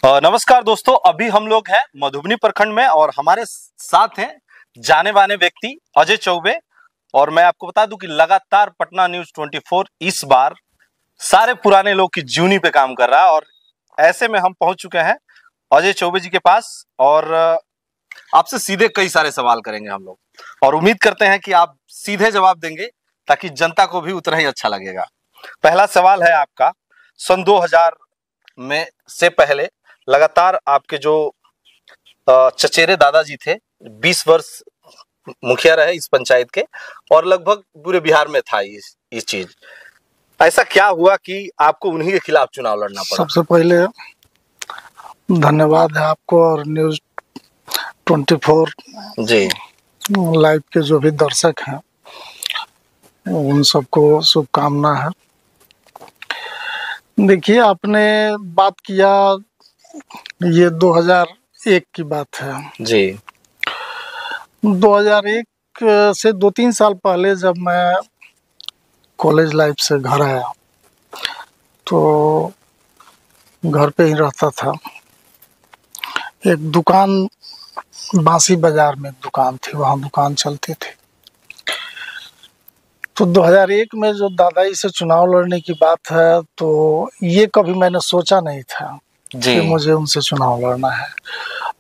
नमस्कार दोस्तों, अभी हम लोग हैं मधुबनी प्रखंड में और हमारे साथ हैं जाने माने व्यक्ति अजय चौबे। और मैं आपको बता दूं कि लगातार पटना न्यूज़ 24 इस बार सारे पुराने लोग की जीवनी पे काम कर रहा है और ऐसे में हम पहुंच चुके हैं अजय चौबे जी के पास और आपसे सीधे कई सारे सवाल करेंगे हम लोग और उम्मीद करते हैं कि आप सीधे जवाब देंगे ताकि जनता को भी उतना ही अच्छा लगेगा। पहला सवाल है आपका, सन 2000 में से पहले लगातार आपके जो चचेरे दादाजी थे 20 वर्ष मुखिया रहे इस पंचायत के और लगभग पूरे बिहार में था इस चीज। ऐसा क्या हुआ कि आपको उन्हीं के खिलाफ चुनाव लड़ना पड़ा? सबसे पहले धन्यवाद है आपको और न्यूज़ 24 जी लाइव के जो भी दर्शक हैं उन सबको शुभकामना है। देखिए, आपने बात किया, ये 2001 की बात है जी। 2001 से 2-3 साल पहले जब मैं कॉलेज लाइफ से घर आया तो घर पे ही रहता था। एक दुकान बांसी बाजार में दुकान थी, वहाँ दुकान चलती थी। तो 2001 में जो दादाजी से चुनाव लड़ने की बात है तो ये कभी मैंने सोचा नहीं था कि मुझे उनसे चुनाव लड़ना है।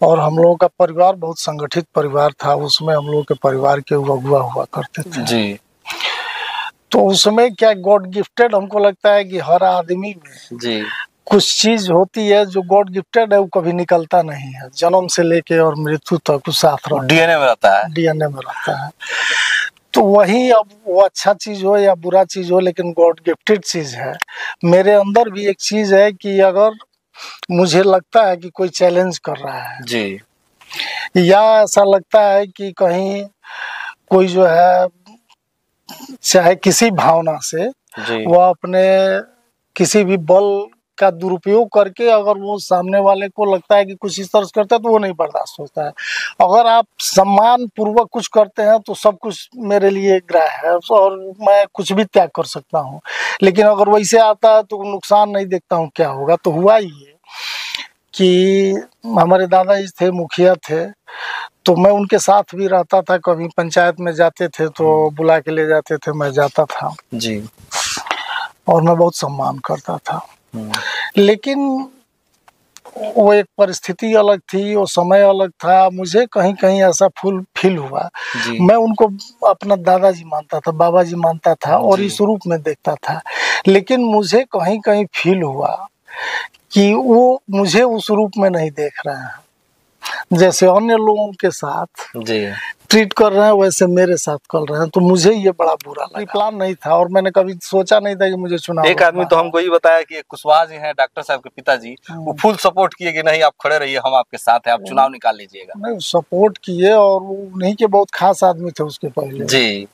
और हम लोगों का परिवार बहुत संगठित परिवार था, उसमें हम लोगों के परिवार के अगुआ हुआ करते थे जी। तो उस समय क्या गॉड गिफ्टेड, हमको लगता है कि हर आदमी में जी कुछ चीज होती है जो गॉड गिफ्टेड है, वो कभी निकलता नहीं है। जन्म से लेके और मृत्यु तक उस साथ डीएनए में रहता है। डीएनए में रहता है। तो वही, अब वो अच्छा चीज हो या बुरा चीज हो, लेकिन गॉड गिफ्टेड चीज है। मेरे अंदर भी एक चीज है कि अगर मुझे लगता है कि कोई चैलेंज कर रहा है जी या ऐसा लगता है कि कहीं कोई जो है चाहे किसी भावना से वो अपने किसी भी बल का दुरुपयोग करके अगर वो सामने वाले को लगता है कि कुछ इस तरह से करता है तो वो नहीं बर्दाश्त होता है। अगर आप सम्मान पूर्वक कुछ करते हैं तो सब कुछ मेरे लिए ग्राह्य है और मैं कुछ भी त्याग कर सकता हूँ, लेकिन अगर वैसे आता है तो नुकसान नहीं देखता हूँ क्या होगा। तो हुआ ये कि हमारे दादाजी थे, मुखिया थे, तो मैं उनके साथ भी रहता था। कभी पंचायत में जाते थे तो बुला के ले जाते थे, मैं जाता था जी और मैं बहुत सम्मान करता था। लेकिन वो एक परिस्थिति अलग थी, वो समय अलग था। मुझे कहीं कहीं ऐसा फील हुआ, मैं उनको अपना दादाजी मानता था, बाबा जी मानता था और इस रूप में देखता था, लेकिन मुझे कहीं कहीं फील हुआ कि वो मुझे उस रूप में नहीं देख रहे हैं। जैसे अन्य लोगों के साथ ट्रीट कर रहे हैं वैसे मेरे साथ कर रहे हैं, तो मुझे ये बड़ा बुरा लगा। प्लान नहीं था और मैंने कभी सोचा नहीं था कि मुझे चुनाव। एक आदमी तो हमको ये बताया कि कुशवाहा जी हैं, डॉक्टर साहब के पिताजी, वो फुल सपोर्ट किए कि नहीं आप खड़े रहिए, हम आपके साथ हैं, आप चुनाव निकाल लीजिएगा। नहीं, सपोर्ट किए और उन्हीं के बहुत खास आदमी थे उसके पहले जी।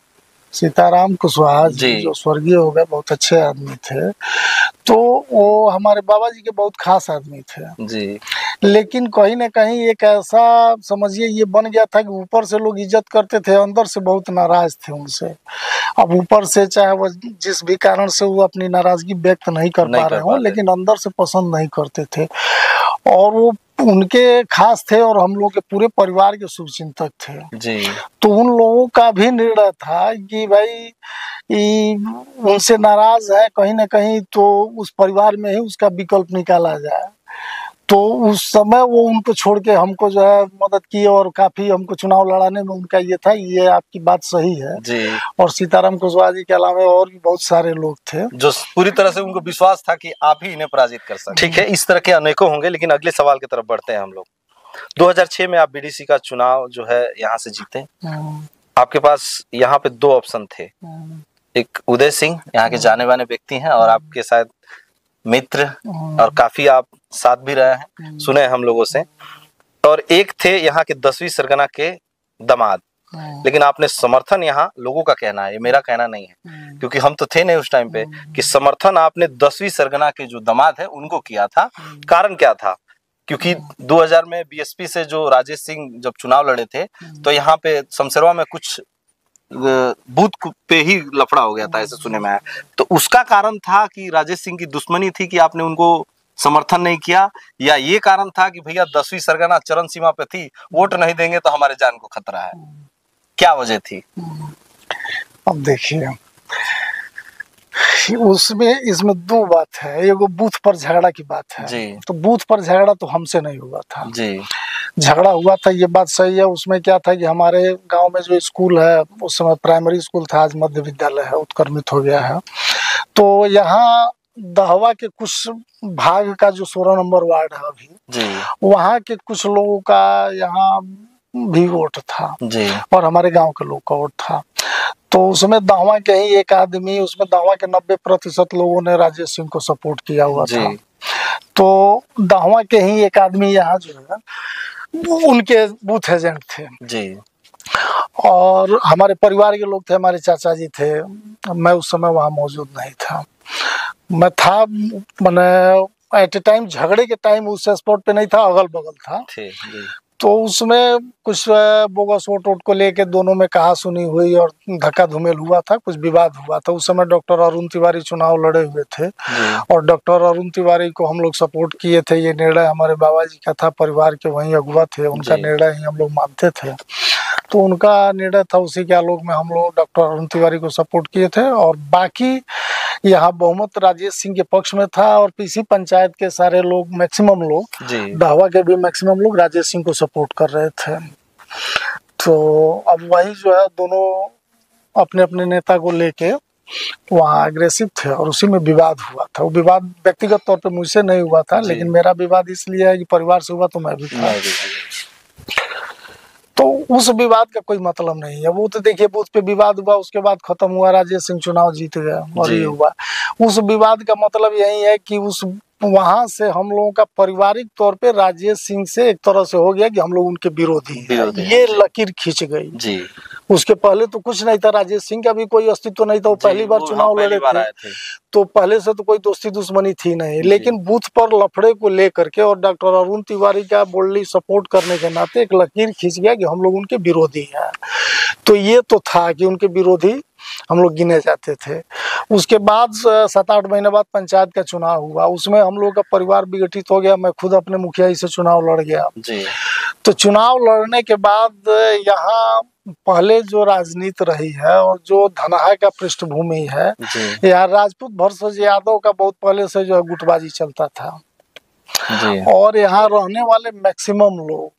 सीताराम कुशवाहा जी जो स्वर्गीय हो गए, बहुत अच्छे आदमी थे। तो वो हमारे बाबा जी के बहुत खास आदमी थे जी। लेकिन कहीं ना कहीं एक ऐसा समझिए ये बन गया था कि ऊपर से लोग इज्जत करते थे, अंदर से बहुत नाराज थे उनसे। अब ऊपर से चाहे वो जिस भी कारण से वो अपनी नाराजगी व्यक्त नहीं कर पा रहे हो, लेकिन अंदर से पसंद नहीं करते थे और वो उनके खास थे और हम लोग के पूरे परिवार के शुभचिंतक थे जी। तो उन लोगों का भी निर्णय था कि भाई उनसे नाराज है कहीं ना कहीं तो उस परिवार में ही उसका विकल्प निकाला जाए। तो उस समय वो उनको छोड़ के हमको जो है मदद की और काफी हमको चुनाव लड़ाने में उनका ये था, ये आपकी बात सही है जी। और सीताराम कुशवाहा जी के अलावा और भी बहुत सारे लोग थे जो पूरी तरह से उनको विश्वास था कि आप ही इन्हें पराजित कर सकते। ठीक है, इस तरह के अनेकों होंगे, लेकिन अगले सवाल की तरफ बढ़ते हैं हम लोग। 2006 में आप बीडीसी का चुनाव जो है यहाँ से जीते। आपके पास यहाँ पे 2 ऑप्शन थे, एक उदय सिंह यहाँ के जाने माने व्यक्ति हैं और आपके शायद मित्र और काफी आप साथ भी रहे हैं, सुने हम लोगों से, और एक थे यहाँ के 10वीं सरगना के दामाद। लेकिन आपने समर्थन, यहाँ लोगों का कहना है, ये मेरा कहना नहीं है क्योंकि हम तो थे नहीं उस टाइम पे, कि समर्थन आपने 10वीं सरगना के जो दामाद है उनको किया था। कारण क्या था? क्योंकि 2000 में बीएसपी से जो राजेश सिंह जब चुनाव लड़े थे तो यहाँ पे समसेरवा में कुछ बूथ पे ही लफड़ा हो गया था, ऐसे सुने में आया। तो उसका कारण था कि राजेश सिंह की दुश्मनी थी कि आपने उनको समर्थन नहीं किया, या ये कारण था कि भैया 10वीं सरगना चरम सीमा पे थी, वोट नहीं देंगे तो हमारे जान को खतरा है? क्या वजह थी? अब देखिए, उसमें इसमें दो बात है। एगो बूथ पर झगड़ा की बात है जी। तो बूथ पर झगड़ा तो हमसे नहीं हुआ था जी। झगड़ा हुआ था, ये बात सही है। उसमें क्या था कि हमारे गांव में जो स्कूल है, उस समय प्राइमरी स्कूल था, आज मध्य विद्यालय है, उत्क्रमित हो गया है। तो यहाँ दहवा के कुछ भाग का जो 16 नंबर वार्ड है अभी जी। वहाँ के कुछ लोगों का यहाँ भी वोट था जी। और हमारे गांव के लोग का वोट था। तो उसमें दहवा के ही एक आदमी, उसमें दहवा के 90% लोगों ने राजेश सिंह को सपोर्ट किया हुआ था। तो दहवा के ही एक आदमी यहाँ जो है उनके बूथ एजेंट थे जी। और हमारे परिवार के लोग थे, हमारे चाचा जी थे। मैं उस समय वहाँ मौजूद नहीं था। मैं था मैंने एट ए टाइम, झगड़े के टाइम उस स्पॉट पे नहीं था, अगल बगल था। तो उसमें कुछ बोगस वोट को लेके दोनों में कहा सुनी हुई और धक्का धुमेल हुआ था, कुछ विवाद हुआ था। उस समय डॉक्टर अरुण तिवारी चुनाव लड़े हुए थे और डॉक्टर अरुण तिवारी को हम लोग सपोर्ट किए थे। ये निर्णय हमारे बाबा जी का था, परिवार के वहीं अगुवा थे, उनका निर्णय ही हम लोग मानते थे। तो उनका निर्णय था, उसी के आलोक में हम लोग डॉक्टर अरुण तिवारी को सपोर्ट किए थे। और बाकी यहाँ बहुमत राजेश सिंह के पक्ष में था और पीसी पंचायत के सारे लोग, मैक्सिमम लोग, दहवा के भी मैक्सिमम लोग राजेश सिंह को सपोर्ट कर रहे थे। तो अब वही जो है, दोनों अपने अपने नेता को लेके वहाँ अग्रेसिव थे और उसी में विवाद हुआ था। वो विवाद व्यक्तिगत तौर पे मुझसे नहीं हुआ था, लेकिन मेरा विवाद इसलिए है कि परिवार से हुआ, तो मैं भी था। तो उस विवाद का कोई मतलब नहीं है। वो तो देखिए, बूथ पे विवाद हुआ, उसके बाद खत्म हुआ, राजेश सिंह चुनाव जीत गया और ये हुआ। उस विवाद का मतलब यही है कि उस वहां से हम लोगों का पारिवारिक तौर पे राजेश सिंह से एक तरह से हो गया कि हम लोग उनके विरोधी हैं। ये लकीर खींच गई जी। उसके पहले तो कुछ नहीं था, राजेश सिंह का भी कोई अस्तित्व नहीं था। वो पहली बार चुनाव लड़े थे, तो पहले से तो कोई दोस्ती दुश्मनी थी नहीं। लेकिन बूथ पर लफड़े को लेकर के और डॉक्टर अरुण तिवारी का बोल्डली सपोर्ट करने के नाते एक लकीर खींच गया कि हम लोग उनके विरोधी हैं। तो ये तो था कि उनके विरोधी हम लोग गिने जाते थे। उसके बाद 7-8 महीने बाद पंचायत का चुनाव हुआ, उसमें हम लोग का परिवार विघटित हो गया। मैं खुद अपने मुखिया से चुनाव लड़ गया जी। तो चुनाव लड़ने के बाद यहाँ पहले जो राजनीति रही है और जो धनहा का पृष्ठभूमि है, यहाँ राजपूत वर्सेस यादव का बहुत पहले से जो है गुटबाजी चलता था जी। और यहाँ रहने वाले मैक्सिमम लोग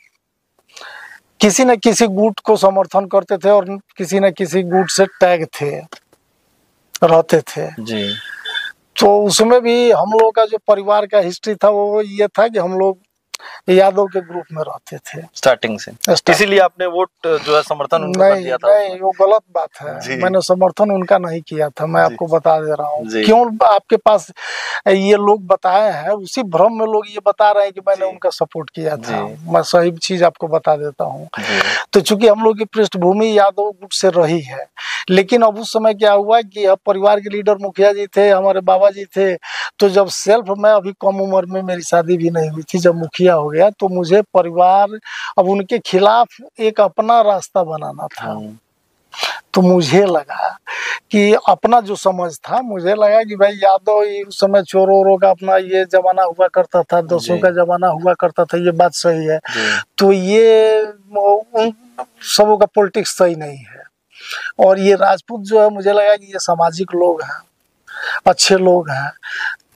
किसी न किसी गुट को समर्थन करते थे और किसी न किसी गुट से टैग थे, रहते थे जी। तो उसमें भी हम लोग का जो परिवार का हिस्ट्री था वो ये था कि हम लोग यादव के ग्रुप में रहते थे स्टार्टिंग से। इसीलिए आपने वोट जो है समर्थन उनको कर दिया था? नहीं, वो गलत बात है। मैंने समर्थन उनका नहीं किया था, मैं आपको बता दे रहा हूँ। क्यों आपके पास ये लोग बताए हैं, उसी भ्रम में लोग ये बता रहे हैं कि मैंने उनका सपोर्ट किया था। मैं सही चीज आपको बता देता हूँ। तो चूंकि हम लोग की पृष्ठभूमि यादव गुट से रही है, लेकिन अब उस समय क्या हुआ कि अब परिवार के लीडर मुखिया जी थे, हमारे बाबा जी थे। तो जब मैं अभी कम उम्र में, मेरी शादी भी नहीं हुई थी, जब मुखिया हो गया तो मुझे परिवार अब उनके खिलाफ एक अपना रास्ता बनाना था। तो मुझे लगा कि अपना जो समझ था, मुझे लगा कि भाई यादव उस समय चोरों का अपना ये जमाना हुआ करता था, दसों का जमाना हुआ करता था, ये बात सही है। तो ये उन सबों का पॉलिटिक्स सही नहीं है। और ये राजपूत जो है, मुझे लगा कि ये सामाजिक लोग हैं, अच्छे लोग हैं।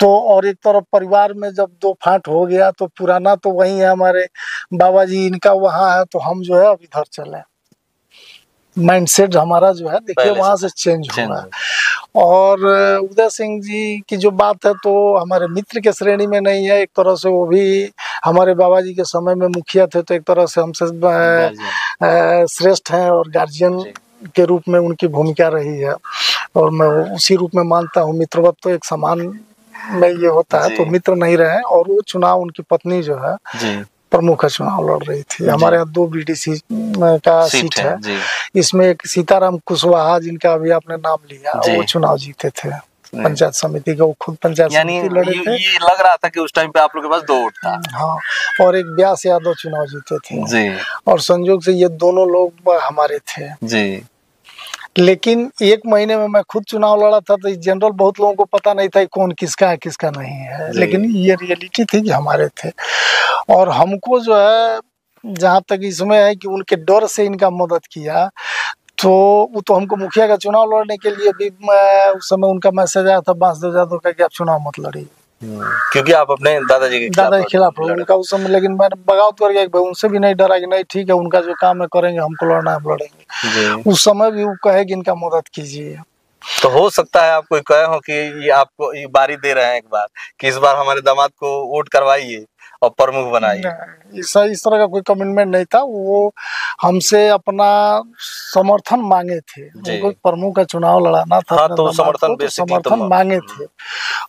तो और एक तरफ परिवार में जब दो फांट हो गया तो पुराना तो वही है, हमारे बाबा जी इनका वहाँ है, तो हम जो है अब इधर चले। माइंडसेट हमारा जो है देखिए वहां से चेंज हुआ। और उदय सिंह जी की जो बात है तो हमारे मित्र के श्रेणी में नहीं है। एक तरह से वो भी हमारे बाबा जी के समय में मुखिया थे, तो एक तरह से हमसे श्रेष्ठ हैं और गार्जियन के रूप में उनकी भूमिका रही है और मैं उसी रूप में मानता हूँ। मित्रवत तो एक समान में ये होता है, तो मित्र नहीं रहे। और वो चुनाव उनकी पत्नी जो है प्रमुख चुनाव लड़ रही थी। हमारे यहाँ 2 बीडीसी का सीट है, इसमें एक सीताराम कुशवाहा जिनका अभी आपने नाम लिया, वो चुनाव जीते थे पंचायत समिति का। वो खुद पंचायत समिति लड़े थे। ये लग रहा था कि उस टाइम पे आप लोग के पास 2 वोट था। हाँ, और एक व्यास यादव चुनाव जीते थे जी। और संयोग से ये दोनों लोग हमारे थे जी। लेकिन 1 महीने में मैं खुद चुनाव लड़ा था, तो जनरल बहुत लोगों को पता नहीं था कौन किसका है किसका नहीं है, लेकिन ये रियलिटी थी कि हमारे थे। और हमको जो है, जहाँ तक इसमें है कि उनके डर से इनका मदद किया, तो वो तो हमको मुखिया का चुनाव लड़ने के लिए भी उस समय उनका मैसेज आया था बांसदेव यादव का कि आप चुनाव मत लड़िए, क्योंकि आप अपने दादाजी के खिलाफ उनका उस समय। लेकिन मैंने बगावत कर गया कि उनसे भी नहीं डरा कि नहीं ठीक है, उनका जो काम है करेंगे, हमको लड़ना है हम लड़ेंगे। उस समय भी वो कहे कि इनका मदद कीजिए। तो हो सकता है आप कोई कहे हो कि ये आपको ये बारी दे रहे हैं एक बार कि इस बार हमारे दामाद को वोट करवाइए और प्रमुख बनाइए। इस तरह का कोई कमिटमेंट नहीं था। वो हमसे अपना समर्थन मांगे थे, उनको प्रमुख का चुनाव लड़ाना था। हाँ, तो समर्थन मांगे थे,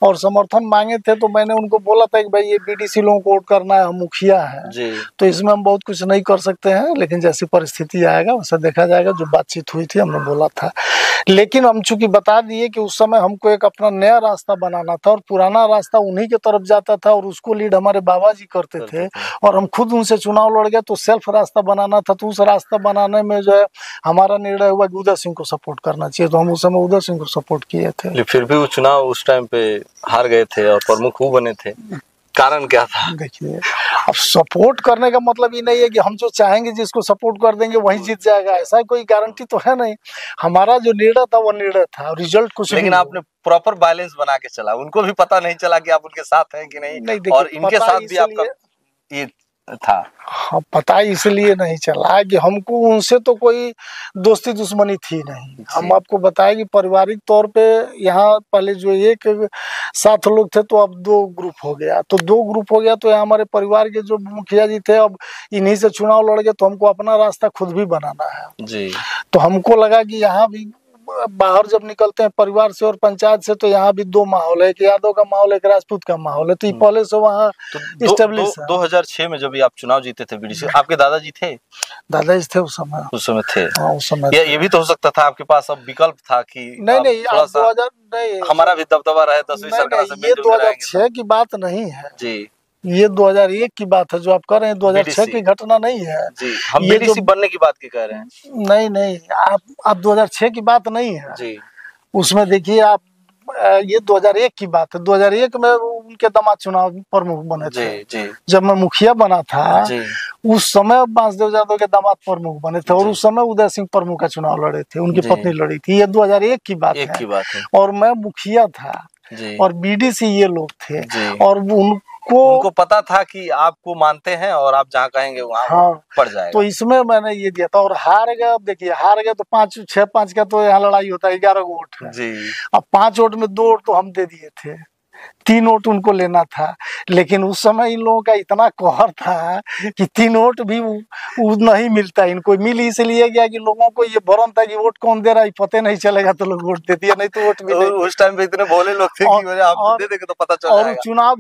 और समर्थन मांगे थे तो मैंने उनको बोला था कि भाई ये बीडीसी लोगों को वोट करना है, हम मुखिया है, तो इसमें हम बहुत कुछ नहीं कर सकते हैं, लेकिन जैसी परिस्थिति आएगा वैसा देखा जाएगा। जो बातचीत हुई थी हमने बोला था, लेकिन हम चूंकि बता दिए कि उस समय हमको एक अपना नया रास्ता बनाना था और पुराना रास्ता उन्हीं के तरफ जाता था और उसको लीड हमारे बाबा जी करते थे, और हम खुद उनसे चुनाव लड़ गए, तो सेल्फ रास्ता बनाना था। तो उस रास्ता बनाने में जो है हमारा निर्णय हुआ कि उदय सिंह को सपोर्ट करना चाहिए, तो हम उस समय उदय सिंह को सपोर्ट किए थे। फिर भी वो चुनाव उस टाइम पे हार गए थे और प्रमुख वो बने थे, कारण क्या था? देखिए, अब सपोर्ट करने का मतलब ये नहीं है कि हम जो चाहेंगे जिसको सपोर्ट कर देंगे वही जीत जाएगा, ऐसा कोई गारंटी तो है नहीं। हमारा जो निर्णय था वो निर्णय था, रिजल्ट कुछ लेकिन आपने प्रॉपर बैलेंस बना के चला, उनको भी पता नहीं चला कि आप उनके साथ हैं कि नहीं और इनके साथ भी आपका ये था। हाँ, पता इसलिए नहीं चला कि हमको उनसे तो कोई दोस्ती दुश्मनी थी नहीं। हम आपको बताएं कि पारिवारिक तौर पे यहाँ पहले जो एक 7 लोग थे, तो अब 2 ग्रुप हो गया, तो 2 ग्रुप हो गया। तो यहाँ हमारे परिवार के जो मुखिया जी थे, अब इन्हीं से चुनाव लड़ गए, तो हमको अपना रास्ता खुद भी बनाना है जी। तो हमको लगा कि यहाँ भी बाहर जब निकलते हैं परिवार से और पंचायत से, तो यहाँ भी 2 माहौल है, एक यादव का माहौल, एक राजपूत का माहौल है, तो ये पहले से वहाँ इस्टेब्लिश है। 2006 में जब आप चुनाव जीते थे बीडीसी, आपके दादाजी थे? दादाजी थे उस समय थे। हाँ, उस समय ये भी तो हो सकता था आपके पास अब विकल्प था कि नहीं 2000 नहीं, हमारा भी दबदबा रहे 10वीं सरकार से। ये 2006 की बात नहीं है जी, ये 2001 की बात है जो आप कर रहे हैं, 2006 की घटना नहीं है जी। हम बीडीसी बनने की बात की कह रहे हैं। नहीं, आप 2006 की बात नहीं है जी। उसमें देखिए आप, ये 2001 की बात है। 2001 में उनके दामाद चुनाव प्रमुख बने थे। जी। जब मैं मुखिया बना था जी। उस समय बांसदेव यादव के दामाद प्रमुख बने थे, और उस समय उदय सिंह प्रमुख का चुनाव लड़े थे, उनकी पत्नी लड़ी थी। ये 2001 की बात है और मैं मुखिया था और बीडीसी ये लोग थे, और उनको पता था कि आपको मानते हैं और आप जहाँ कहेंगे वहाँ पड़ जाएगा। तो इसमें मैंने ये दिया था, और हार गए। अब देखिए हार गए तो 5-6-5 का तो यहाँ लड़ाई होता है, 11 वोट है जी। अब 5 वोट में 2 वोट तो हम दे दिए थे, 3 वोट उनको लेना था। लेकिन उस समय इन लोगों का इतना कहर था कि 3 वोट भी नहीं मिलता इनको। मिल इसलिए गया कि लोगों को ये भ्रम था कि वोट कौन दे रहा है पता नहीं चलेगा, तो लोग वोट दे दिया, नहीं तो वोट मिले। उस टाइम पे इतने भोले लोग थे कि आप दे देंगे तो पता चल जाएगा। और चुनाव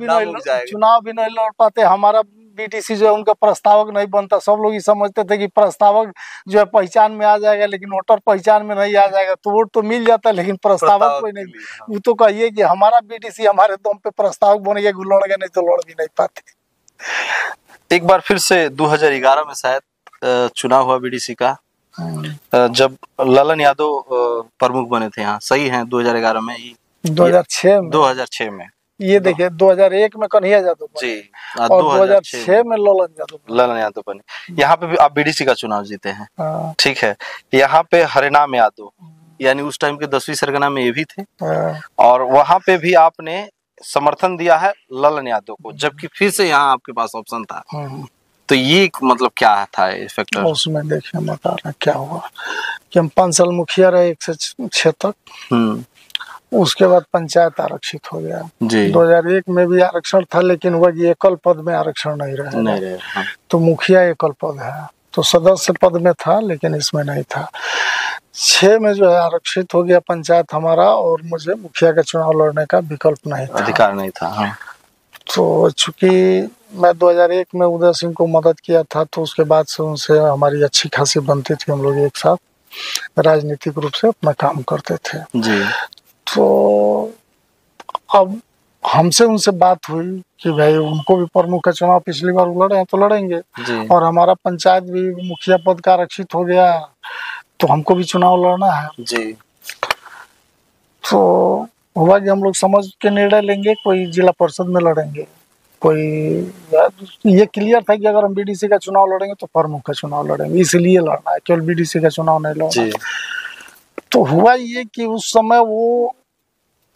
भी नहीं लड़ पाते। हमारा बीटीसी जो है उनका प्रस्तावक नहीं बनता। सब लोग ये समझते थे कि प्रस्तावक जो है पहचान में आ जाएगा, लेकिन वोटर पहचान में नहीं आ जाएगा, तो वोट तो मिल जाता लेकिन प्रस्तावक कोई नहीं। वो तो कहिए कि हमारा बीटीसी हमारे दम पे प्रस्तावक बन गया, लड़ गए, नहीं तो लड़ भी नहीं पाते। एक बार फिर से 2011 में शायद चुनाव हुआ बीडीसी का, जब ललन यादव प्रमुख बने थे यहाँ, सही है? 2011 में 2006 में ये देखिए 2001 में कन्हैया यादव जी, और 2006 में ललन यादव बने। यहाँ पे भी आप बीडीसी का चुनाव जीते हैं, ठीक है। यहाँ पे हरिनाम यादव, यानी उस टाइम के 10वीं सरगना में ये भी थे, और वहां पे भी आपने समर्थन दिया है ललन यादव को, जबकि फिर से यहाँ आपके पास ऑप्शन था। तो ये मतलब क्या था फैक्टर उसमें? देखिए मैं बता रहा क्या हुआ कि हम 5 साल मुखिया रहे 1 से 6 तक। उसके बाद पंचायत आरक्षित हो गया। 2001 में भी आरक्षण था, लेकिन वह एकल पद में आरक्षण नहीं रहा। तो मुखिया एकल पद है, तो सदस्य पद में था, लेकिन इसमें नहीं था। 6 में जो है आरक्षित हो गया पंचायत हमारा, और मुझे मुखिया का चुनाव लड़ने का विकल्प नहीं था, अधिकार नहीं था। तो चूंकि मैं 2001 में उदय सिंह को मदद किया था, तो उसके बाद से उनसे हमारी अच्छी खासी बनती थी। हम लोग एक साथ राजनीतिक रूप से अपना काम करते थे जी। तो अब हमसे उनसे बात हुई कि भाई उनको भी प्रमुख का चुनाव पिछली बार लड़े हैं तो लड़ेंगे, और हमारा पंचायत भी मुखिया पद का आरक्षित हो गया, तो हमको भी चुनाव लड़ना है जी। तो हुआ कि हम लोग समझ के निर्णय लेंगे, कोई जिला परिषद में लड़ेंगे, कोई ये क्लियर था कि अगर हम बीडीसी का चुनाव लड़ेंगे तो प्रमुख का चुनाव लड़ेंगे, इसलिए लड़ना है, केवल बीडीसी का चुनाव नहीं लड़ना। तो हुआ ये कि उस समय वो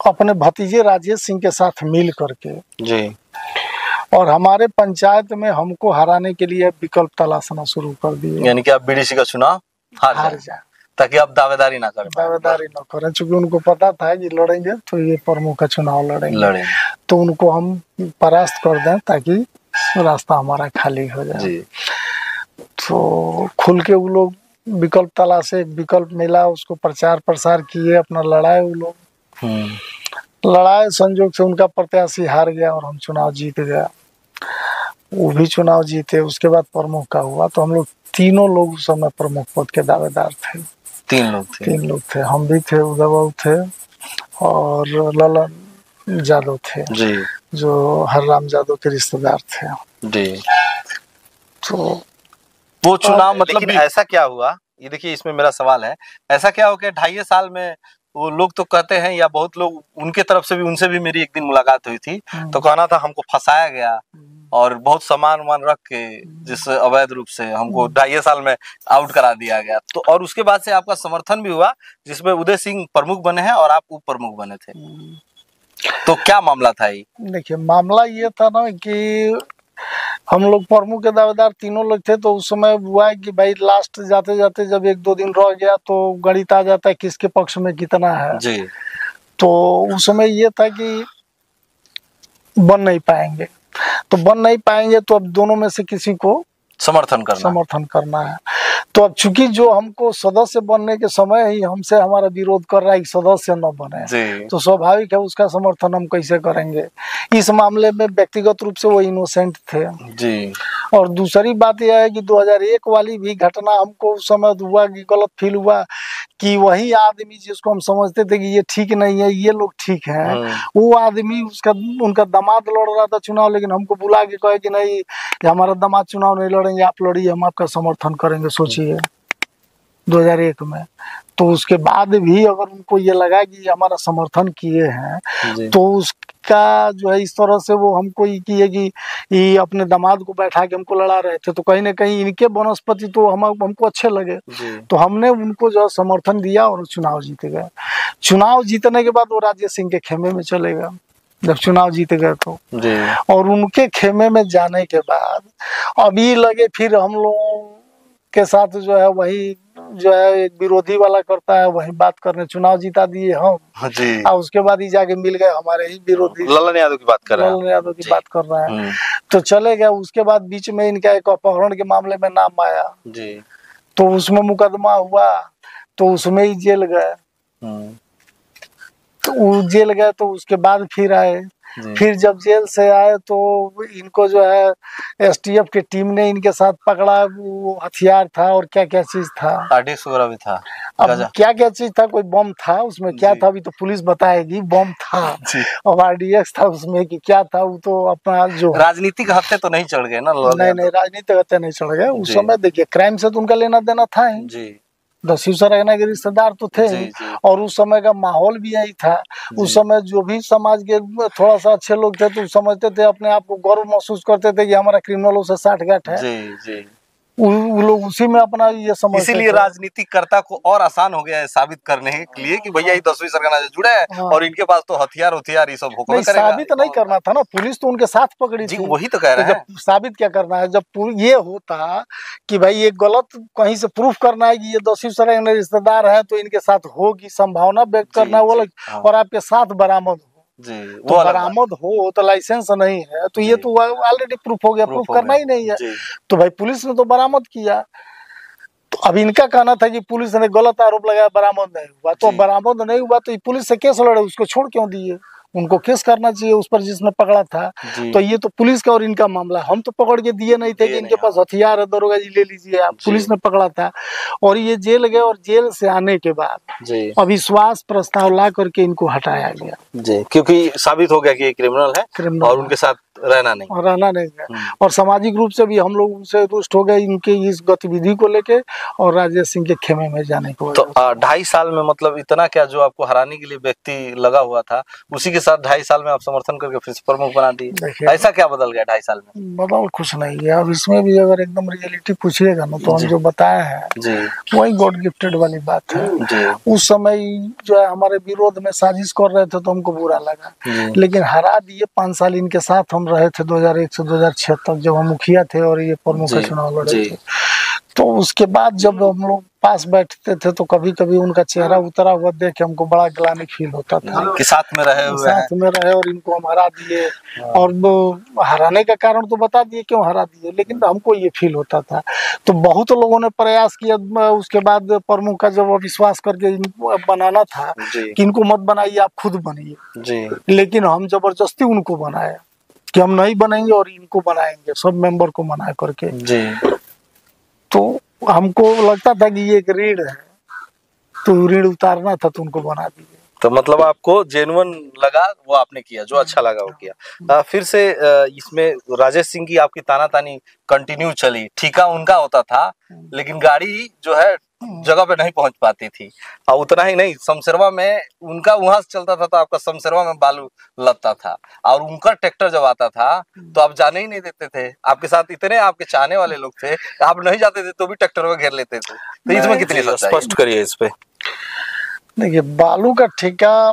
अपने भतीजे राजेश सिंह के साथ मिल करके जी और हमारे पंचायत में हमको हराने के लिए विकल्प तलाशना शुरू कर दिए, यानी कि आप बीडीसी का चुनाव हार जाए ताकि आप दावेदारी ना करें, चूंकि उनको पता था कि लड़ेंगे तो ये प्रमुख का चुनाव लड़ेंगे, तो उनको हम परास्त कर दें ताकि रास्ता हमारा खाली हो जाए जी। तो खुल के वो लोग विकल्प तलाशे, एक विकल्प मिला, उसको प्रचार प्रसार किए, अपना लड़ाए, वो लोग लड़ाए, संजोग से उनका प्रत्याशी हार गया और हम चुनाव जीत गया, वो भी चुनाव जीते। उसके बाद प्रमुख का हुआ, तो हम लोग तीनों लोग उस समय प्रमुख पद के दावेदार थे। तीन लोग थे, हम भी थे, उदय बाबू थे और ललन यादव थे जी, जो हरराम यादव के रिश्तेदार थे जी। तो वो चुनाव मतलब ऐसा क्या हुआ, ये देखिए इसमें मेरा सवाल है, ऐसा क्या हो गया 2.5 साल में? वो लोग तो कहते हैं, या बहुत लोग उनके तरफ से भी, उनसे भी मेरी एक दिन मुलाकात हुई थी, तो कहना था हमको फंसाया गया और बहुत सामान रख के जिस अवैध रूप से हमको 2.5 साल में आउट करा दिया गया। तो और उसके बाद से आपका समर्थन भी हुआ, जिसमें उदय सिंह प्रमुख बने हैं और आप उप प्रमुख बने थे, तो क्या मामला था ये? देखिए मामला ये था ना कि हम लोग प्रमुख के दावेदार तीनों लोग थे, तो उस समय हुआ है कि भाई लास्ट जाते जाते जब 1-2 दिन रह गया तो गणित आ जाता है किसके पक्ष में कितना है जी। तो उस समय ये था कि बन नहीं पाएंगे, तो अब दोनों में से किसी को समर्थन करना है। तो अब चूंकि जो हमको सदस्य बनने के समय ही हमसे हमारा विरोध कर रहा है कि सदस्य न बने, तो स्वाभाविक है उसका समर्थन हम कैसे करेंगे। इस मामले में व्यक्तिगत रूप से वो इनोसेंट थे जी। और दूसरी बात यह है कि 2001 वाली भी घटना हमको उस समय हुआ कि गलत फील हुआ कि वही आदमी जिसको हम समझते थे कि ये ठीक नहीं है, ये लोग ठीक है, वो आदमी उनका दामाद लड़ रहा था चुनाव, लेकिन हमको बुला के कहे कि नहीं कि हमारा दामाद चुनाव नहीं लड़ेंगे, आप लड़िए, हम आपका समर्थन करेंगे। सोचिए 2001 में। तो उसके बाद भी अगर उनको ये लगा कि हमारा समर्थन किए हैं, तो उसका जो है इस तरह से वो हमको ये किए कि ये अपने दामाद को बैठा के हमको लड़ा रहे थे, तो कहीं ना कहीं इनके वनस्पति तो हमको अच्छे लगे, तो हमने उनको जो समर्थन दिया और चुनाव जीत गए। चुनाव जीतने के बाद वो राजेश सिंह के खेमे में चले गए जब चुनाव जीत गए तो, और उनके खेमे में जाने के बाद अभी लगे फिर हम लोगों के साथ जो है वही जो है एक विरोधी वाला करता है वही बात करने, चुनाव जीता दिए हम जी। और उसके बाद ही जाके मिल गए हमारे ही विरोधी, ललन यादव की बात कर रहा है तो चले गए। उसके बाद बीच में इनका एक अपहरण के मामले में नाम आया जी, तो उसमें मुकदमा हुआ, तो उसमें ही जेल गए। तो वो जेल गए तो उसके बाद फिर आए, फिर जब जेल से आए तो इनको जो है एसटीएफ की टीम ने इनके साथ पकड़ा, वो हथियार था और क्या क्या चीज था, आरडीएक्स वगैरह भी था। अब क्या क्या चीज था, कोई बम था उसमें, क्या था अभी तो पुलिस बताएगी, बम था और आरडीएक्स था उसमें कि क्या था, वो तो अपना जो राजनीतिक हत्या तो नहीं चढ़ गए ना? नहीं राजनीतिक हत्या नहीं चढ़ गए उस समय। देखिए क्राइम से तो उनका लेना देना था ही, शिवसेना के रिश्तेदार तो थे जी। और उस समय का माहौल भी यही था। उस समय जो भी समाज के थोड़ा सा अच्छे लोग थे तो समझते थे, अपने आप को गर्व महसूस करते थे कि हमारा क्रिमिनलों से साठगांठ है जी। वो लोग उसी में अपना ये समझते, इसीलिए राजनीतिकर्ता को और आसान हो गया है साबित करने के लिए कि भैया ये 10वीं सरगना से जुड़े हैं और इनके पास तो हथियार ये सब हुक्म करेगा। साबित नहीं करना था ना, पुलिस तो उनके साथ पकड़ी थी, वही तो कह रहे हैं। साबित क्या करना है, जब ये होता कि भाई ये गलत कहीं से प्रूफ करना है कि ये 10वीं सरगना रिश्तेदार है तो इनके साथ होगी, संभावना व्यक्त करना है वो लोग, और आपके साथ बरामद जी, तो बरामद हो तो लाइसेंस नहीं है तो ये तो ऑलरेडी प्रूफ हो गया, प्रूफ करना ही नहीं है। तो भाई पुलिस ने तो बरामद किया, तो अब इनका कहना था कि पुलिस ने गलत आरोप लगाया, बरामद नहीं हुआ, तो बरामद नहीं हुआ तो पुलिस से केस लड़े, उसको छोड़ क्यों दिए? उनको केस करना चाहिए उस पर जिसने पकड़ा था। तो ये तो पुलिस का और इनका मामला, हम तो पकड़ के दिए नहीं थे कि इनके पास हथियार है, दरोगा जी ले लीजिए आप, पुलिस ने पकड़ा था और ये जेल गए, और जेल से आने के बाद अविश्वास प्रस्ताव ला करके इनको हटाया गया जी, क्योंकि साबित हो गया कि ये क्रिमिनल है और उनके साथ रहना नहीं है। और सामाजिक रूप से भी हम लोग उनसे रुष्ट हो गए इनके इस गतिविधि को लेके और राजेश सिंह के खेमे में जाने को। तो 2.5 साल में मतलब इतना क्या जो आपको हराने के लिए व्यक्ति लगा हुआ था, उसी के साथ 2.5 साल में आप समर्थन करके फिर प्रमुख बना दिए। ऐसा क्या बदल गया 2.5 साल में? बदल कुछ नहीं है। अब इसमें भी अगर एकदम रियलिटी पूछिएगा ना, तो हम जो बताए हैं वही गॉड गिफ्टेड वाली बात है। उस समय जो है हमारे विरोध में साजिश कर रहे थे तो हमको बुरा लगा, लेकिन हरा दिए। 5 साल इनके साथ हम रहे थे 2001 से 2006 तक, जब हम मुखिया थे और ये प्रमुख का चुनाव लड़े थे। तो उसके बाद जब हम लोग पास बैठते थे तो कभी कभी उनका चेहरा उतरा हुआ देख के हमको बड़ा ग्लानि फील होता था कि साथ में रहे और इनको हम हरा दिए। और हराने का कारण तो बता दिए क्यों हरा दिए, लेकिन हमको ये फील होता था। तो बहुत लोगों ने प्रयास किया उसके बाद प्रमुख का जब विश्वास करके बनाना था कि इनको मत बनाइए, आप खुद बनिए, लेकिन हम जबरदस्ती उनको बनाए कि हम नहीं बनेंगे और इनको बनाएंगे, सब मेंबर को मना करके। तो हमको लगता था कि ये एक ऋण है, तो ऋण उतारना था, तो उनको बना दिए। तो मतलब आपको जेन्युइन लगा, वो आपने किया, जो अच्छा लगा वो किया। फिर से इसमें राजेश सिंह की आपकी तानातानी कंटिन्यू चली। ठेका उनका होता था, लेकिन गाड़ी जो है जगह पे नहीं पहुंच पाती थी। और उतना ही नहीं, समसरवा में उनका वहां से चलता था तो आपका समसरवा में बालू लगता था। और उनका ट्रैक्टर जब आता था तो आप जाने ही नहीं देते थे। आपके साथ इतने आपके चाहने वाले लोग थे, आप नहीं जाते थे तो भी ट्रैक्टर में घेर लेते थे। तो इसमें कितनी सच्चाई? स्पष्ट करिए इस पे। देखिए, बालू का ठेका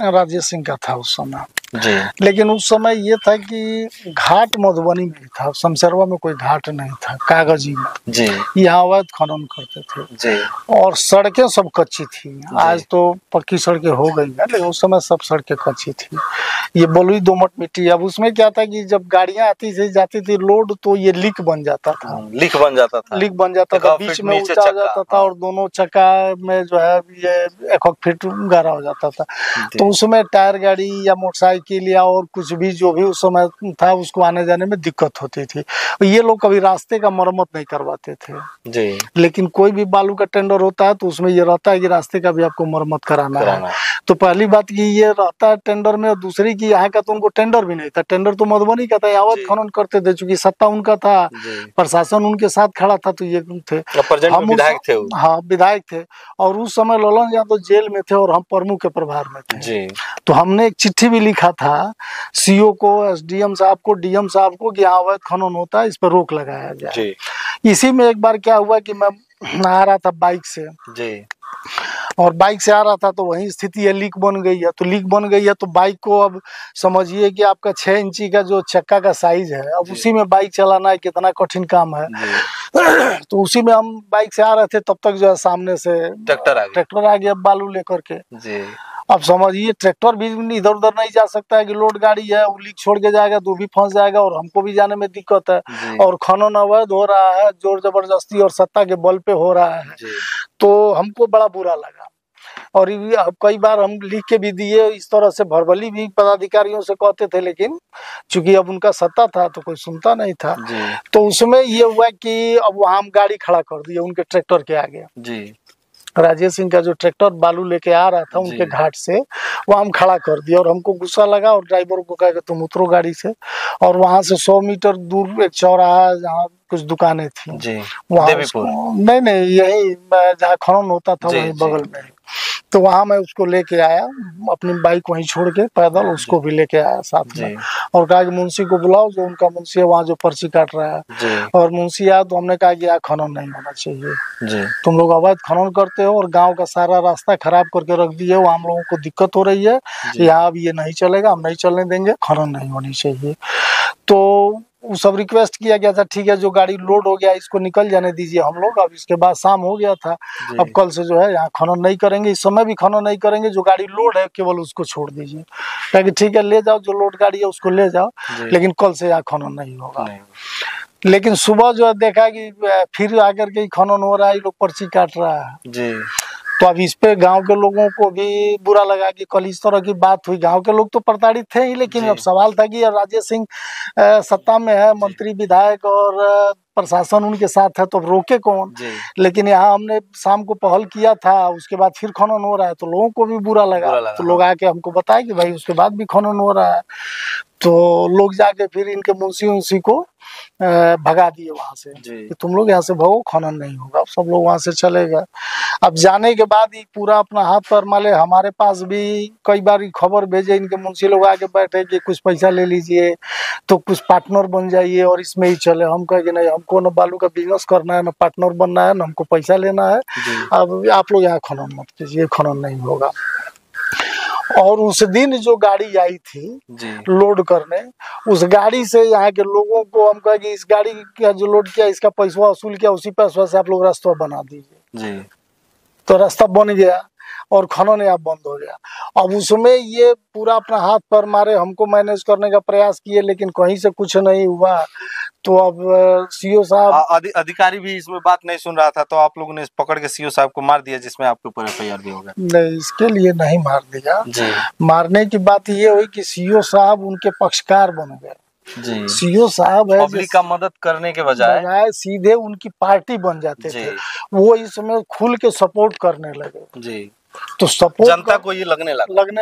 राजेश सिंह का था उस समय जी, लेकिन उस समय ये था कि घाट मधुबनी में ही था, शमशेरवा में कोई घाट नहीं था, कागजी में जी, यहाँ अवैध खनन करते थे जी। और सड़कें सब कच्ची थी। आज तो पक्की सड़कें हो गई है, लेकिन उस समय सब सड़कें कच्ची थी। ये बलुई दोमट मिट्टी। अब उसमें क्या था कि जब गाड़ियां आती थी जाती थी लोड, तो ये लीक बन जाता था, लीक बन जाता था, बीच में ऊंचा हो जाता था और दोनों चक्का में जो है ये 1 फीट गहरा हो जाता था। तो उसमें टायर गाड़ी या मोटरसाइकिल या और कुछ भी जो भी उस समय था उसको आने जाने में दिक्कत होती थी। ये लोग कभी रास्ते का मरम्मत नहीं करवाते थे जी। लेकिन कोई भी बालू का टेंडर होता है तो उसमें ये रहता है कि रास्ते का भी आपको मरम्मत कराना है। तो पहली बात कि ये रहता है टेंडर में, और दूसरी कि यहाँ का तो उनको टेंडर भी नहीं था। टेंडर तो मधुबनी का था, अवैध खनन करते थे, चूंकि सत्ता उनका था, प्रशासन उनके साथ खड़ा था, तो ये थे। हम विधायक थे। हाँ, विधायक थे। और उस समय ललन यादव जेल में थे और हम प्रमुख के प्रभार में थे। तो हमने एक चिट्ठी भी लिखा था सीओ को, एसडीएम साहब को, डीएम साहब को कि यहाँ अवैध खनन होता है, इस पर रोक लगाया जाए। इसी में एक बार क्या हुआ कि मैं आ रहा था बाइक से और बाइक से आ रहा था तो वही स्थिति है, लीक बन गई है। तो लीक बन गई है तो बाइक को अब समझिए कि आपका 6 इंची का जो चक्का का साइज है, अब उसी में बाइक चलाना है, कितना कठिन काम है। तो उसी में हम बाइक से आ रहे थे, तब तक जो है सामने से ट्रैक्टर आ गया बालू लेकर के। अब समझिए ट्रैक्टर भी इधर उधर नहीं जा सकता है कि लोड गाड़ी है, वो लीक छोड़ के जाएगा तो भी फंस जाएगा और हमको भी जाने में दिक्कत है। और खनन अवैध हो रहा है, जोर जबरदस्ती और सत्ता के बल पे हो रहा है, तो हमको बड़ा बुरा लगा। और कई बार हम लिख के भी दिए, इस तरह से भरबली भी पदाधिकारियों से कहते थे, लेकिन चूंकि अब उनका सत्ता था तो कोई सुनता नहीं था। तो उसमें ये हुआ कि अब वहां हम गाड़ी खड़ा कर दिए उनके ट्रैक्टर के आगे। राजेश सिंह का जो ट्रैक्टर बालू लेके आ रहा था उनके घाट से, वो हम खड़ा कर दिया। और हमको गुस्सा लगा और ड्राइवर को कहा कि तुम उतरो गाड़ी से। और वहां से 100 मीटर दूर एक चौराहा जहाँ कुछ दुकानें थी, वहाँ नहीं यही जहाँ खनन होता था वहीं बगल में। तो वहां मैं उसको लेके आया, अपनी बाइक वहीं छोड़ के पैदल उसको भी लेके आया साथ में, और कहा कि मुंशी को बुलाओ, जो उनका मुंशी है वहाँ जो पर्ची काट रहा है। और मुंशी आया तो हमने कहा कि यहाँ खनन नहीं होना चाहिए, तुम लोग अवैध खनन करते हो और गांव का सारा रास्ता खराब करके रख दिए हो, हम लोगों को दिक्कत हो रही है, यहाँ अब ये नहीं चलेगा, हम नहीं चलने देंगे, खनन नहीं होनी चाहिए। तो सब रिक्वेस्ट किया गया था, ठीक है जो गाड़ी लोड हो गया इसको निकल जाने दीजिए हम लोग। अब इसके बाद शाम हो गया था, अब कल से जो है यहाँ खनन नहीं करेंगे, इस समय भी खनन नहीं करेंगे, जो गाड़ी लोड है केवल उसको छोड़ दीजिए। कहा कि ठीक है ले जाओ, जो लोड गाड़ी है उसको ले जाओ, लेकिन कल से यहाँ खनन नहीं होगा। लेकिन सुबह जो है देखा कि फिर आकर के खनन हो रहा है, लोग पर्ची काट रहा है। तो अब इस पे गांव के लोगों को भी बुरा लगा कि कल इस तरह की बात हुई। गांव के लोग तो प्रताड़ित थे ही, लेकिन अब सवाल था कि राजेश सिंह सत्ता में है, मंत्री विधायक और प्रशासन उनके साथ है, तो रोके कौन। लेकिन यहाँ हमने शाम को पहल किया था, उसके बाद फिर खनन हो रहा है, तो लोगों को भी बुरा लगा। तो लोग आके हमको बताए कि भाई उसके बाद भी खनन हो रहा है। तो लोग जाके फिर इनके मुंशी को भगा दिए वहां से कि तुम लोग यहाँ से भागो, खनन नहीं होगा। सब लोग वहां से चले गए। अब जाने के बाद ही पूरा अपना हाथ पर माले, हमारे पास भी कई बार खबर भेजे इनके मुंशी लोग आके बैठे कि कुछ पैसा ले लीजिए तो कुछ पार्टनर बन जाइए और इसमें ही चले। हम कहे कि नहीं, हमको न बालू का बिजनेस करना है, न पार्टनर बनना है, न हमको पैसा लेना है। अब आप लोग यहाँ खनन मत कीजिए, खनन नहीं होगा। और उस दिन जो गाड़ी आई थी लोड करने, उस गाड़ी से यहाँ के लोगों को हम कहे कि इस गाड़ी का जो लोड किया इसका पैसा वसूल किया, उसी पैसा से आप लोग रास्ता बना दीजिए। तो रास्ता बन गया और खनन यहाँ बंद हो गया। अब उसमें ये पूरा अपना हाथ पर मारे, हमको मैनेज करने का प्रयास किए, लेकिन कहीं से कुछ नहीं हुआ। तो अब सीओ साहब अधिकारी भी इसमें बात नहीं सुन रहा था, तो आप लोगों ने पकड़ के सीओ साहब को मार दिया, जिसमें आपके ऊपर FIR भी हो गया। नहीं, इसके लिए नहीं मार दिया। मारने की बात ये हुई कि सीओ साहब उनके पक्षकार बन गए। सीओ साहब है पब्लिक का मदद करने के बजाय सीधे उनकी पार्टी बन जाते थे। वो इसमें खुल के सपोर्ट करने लगे। तो सपोर्ट जनता को ये लगने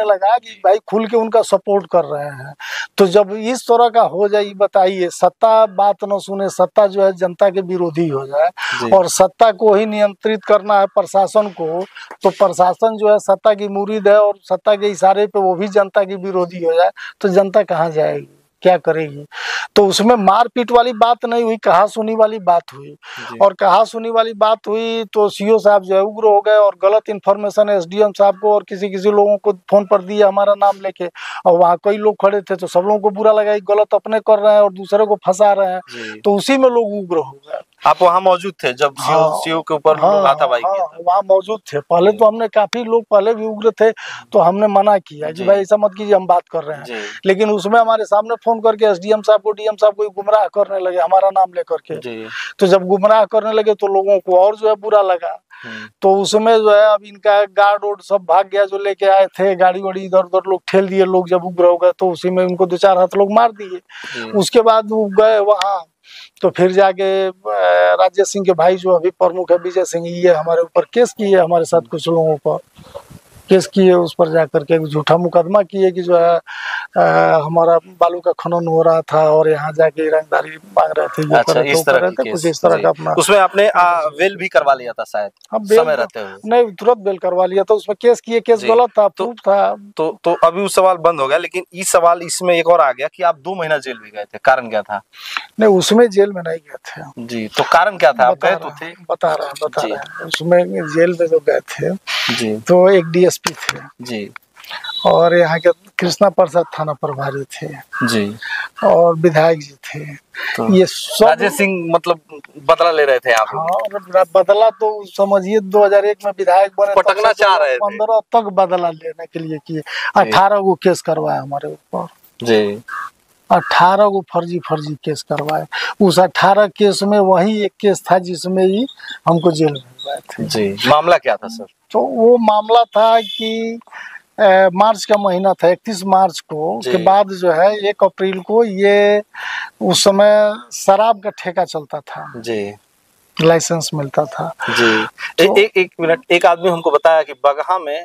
लगा कि भाई खुल के उनका सपोर्ट कर रहे हैं। तो जब इस तरह का हो जाए, बताइए, सत्ता बात न सुने, सत्ता जो है जनता के विरोधी हो जाए और सत्ता को ही नियंत्रित करना है प्रशासन को, तो प्रशासन जो है सत्ता की मुरीद है और सत्ता के इशारे पे वो भी जनता की विरोधी हो जाए, तो जनता कहाँ जाएगी, क्या करेगी। तो उसमें मारपीट वाली बात नहीं हुई, कहा सुनी वाली बात हुई। और कहा सुनी वाली बात हुई तो सीओ साहब जो है उग्र हो गए और गलत इन्फॉर्मेशन SDM साहब को और किसी लोगों को फोन पर दिया हमारा नाम लेके। और वहाँ कई लोग खड़े थे, तो सब लोगों को बुरा लगा, गलत अपने कर रहे हैं और दूसरे को फंसा रहे हैं। तो उसी में लोग उग्र हो गए। आप वहाँ मौजूद थे जब सीओ के ऊपर हाथापाई किया था? वहाँ मौजूद थे। पहले तो हमने काफी लोग पहले भी उग्र थे, तो हमने मना किया कि भाई ऐसा मत कीजिए, हम बात कर रहे हैं। लेकिन उसमें हमारे सामने फोन करके SDM साहब को, DM साहब को गुमराह करने लगे हमारा नाम लेकर के। तो जब गुमराह करने लगे तो लोगों को और जो है बुरा लगा। तो उसमें जो है अब इनका गार्ड वोर्ड सब भाग गया, जो लेके आए थे गाड़ी वाड़ी इधर उधर लोग ठेल दिए। लोग जब उग्र हो गए तो उसी में उनको 2-4 हाथ लोग मार दिए। उसके बाद वो गए वहाँ, तो फिर जाके राजेश सिंह के भाई जो अभी प्रमुख है विजय सिंह, ये हमारे ऊपर केस किए, हमारे साथ कुछ लोगों पर केस किए। उस पर जाकर के झूठा मुकदमा किए कि जो है हमारा बालू का खनन हो रहा था और यहाँ जाके रंगदारी मांग रहे थे। अच्छा, इस तरह का अपना। उसमें आपने बेल भी करवा लिया था शायद? समय रहते हुए नहीं, तुरंत बेल करवा लिया था। उसमें केस किए, केस गलत था, प्रूफ था। तो अभी वो सवाल बंद हो गया। लेकिन इस सवाल इसमें एक और आ गया कि आप 2 महीना जेल भी गए थे, कारण क्या था? नहीं, उसमें जेल में नहीं गए थे जी। तो कारण क्या था? आप गए तो थे? बता रहे हैं। उसमें जेल में जो गए थे जी, तो एक DSP थे जी, और यहाँ के कृष्णा प्रसाद थाना प्रभारी थे जी, और विधायक जी थे। तो ये सब राजेश सिंह मतलब बदला ले रहे थे आप? हाँ, बदला तो समझिए 2001 में विधायक बने, पटकना चाह रहे थे। 15 तक बदला लेने के लिए किए। 18 गो केस करवाए हमारे ऊपर जी, 18 गो फर्जी केस करवाए। उस 18 केस में वही एक केस था जिसमें ही हमको जेल में गए थे जी। मामला क्या था सर? तो वो मामला था कि मार्च का महीना था, 31 मार्च को के बाद जो है 1 अप्रैल को ये उस समय शराब का ठेका चलता था जी, लाइसेंस मिलता था जी। तो एक मिनट, एक आदमी हमको बताया कि बगहा में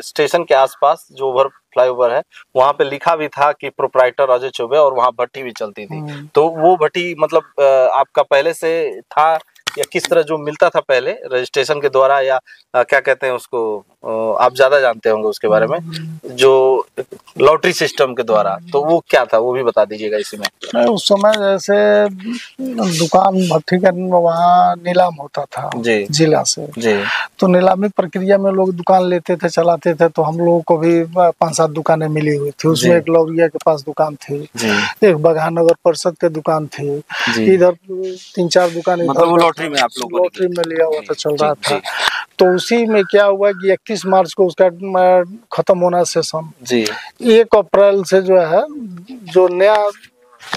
स्टेशन के आसपास जो ओवर फ्लाईओवर है वहाँ पे लिखा भी था कि प्रोप्राइटर अजय चौबे, और वहाँ भट्टी भी चलती थी। तो वो भट्टी मतलब आपका पहले से था या किस तरह जो मिलता था पहले रजिस्ट्रेशन के द्वारा, या क्या कहते हैं उसको, आप ज्यादा जानते होंगे उसके बारे में, जो लॉटरी सिस्टम के द्वारा, तो वो क्या था वो भी बता दीजिएगा इसी में। उस समय जैसे दुकान भट्टी का वहाँ नीलाम होता था जी, जिला से जी, तो नीलामी प्रक्रिया में लोग दुकान लेते थे, चलाते थे। तो हम लोगों को भी 5-7 दुकानें मिली हुई थी। उसमें एक लौरिया के पास दुकान थी, एक बगहा नगर परिषद के दुकान थी, इधर 3-4 दुकान लॉटरी में आप लोग लॉटरी में लिया हुआ था, चल रहा था। तो उसी में क्या हुआ कि 31 मार्च को उसका खत्म होना सेशन जी, 1 अप्रैल से जो है जो नया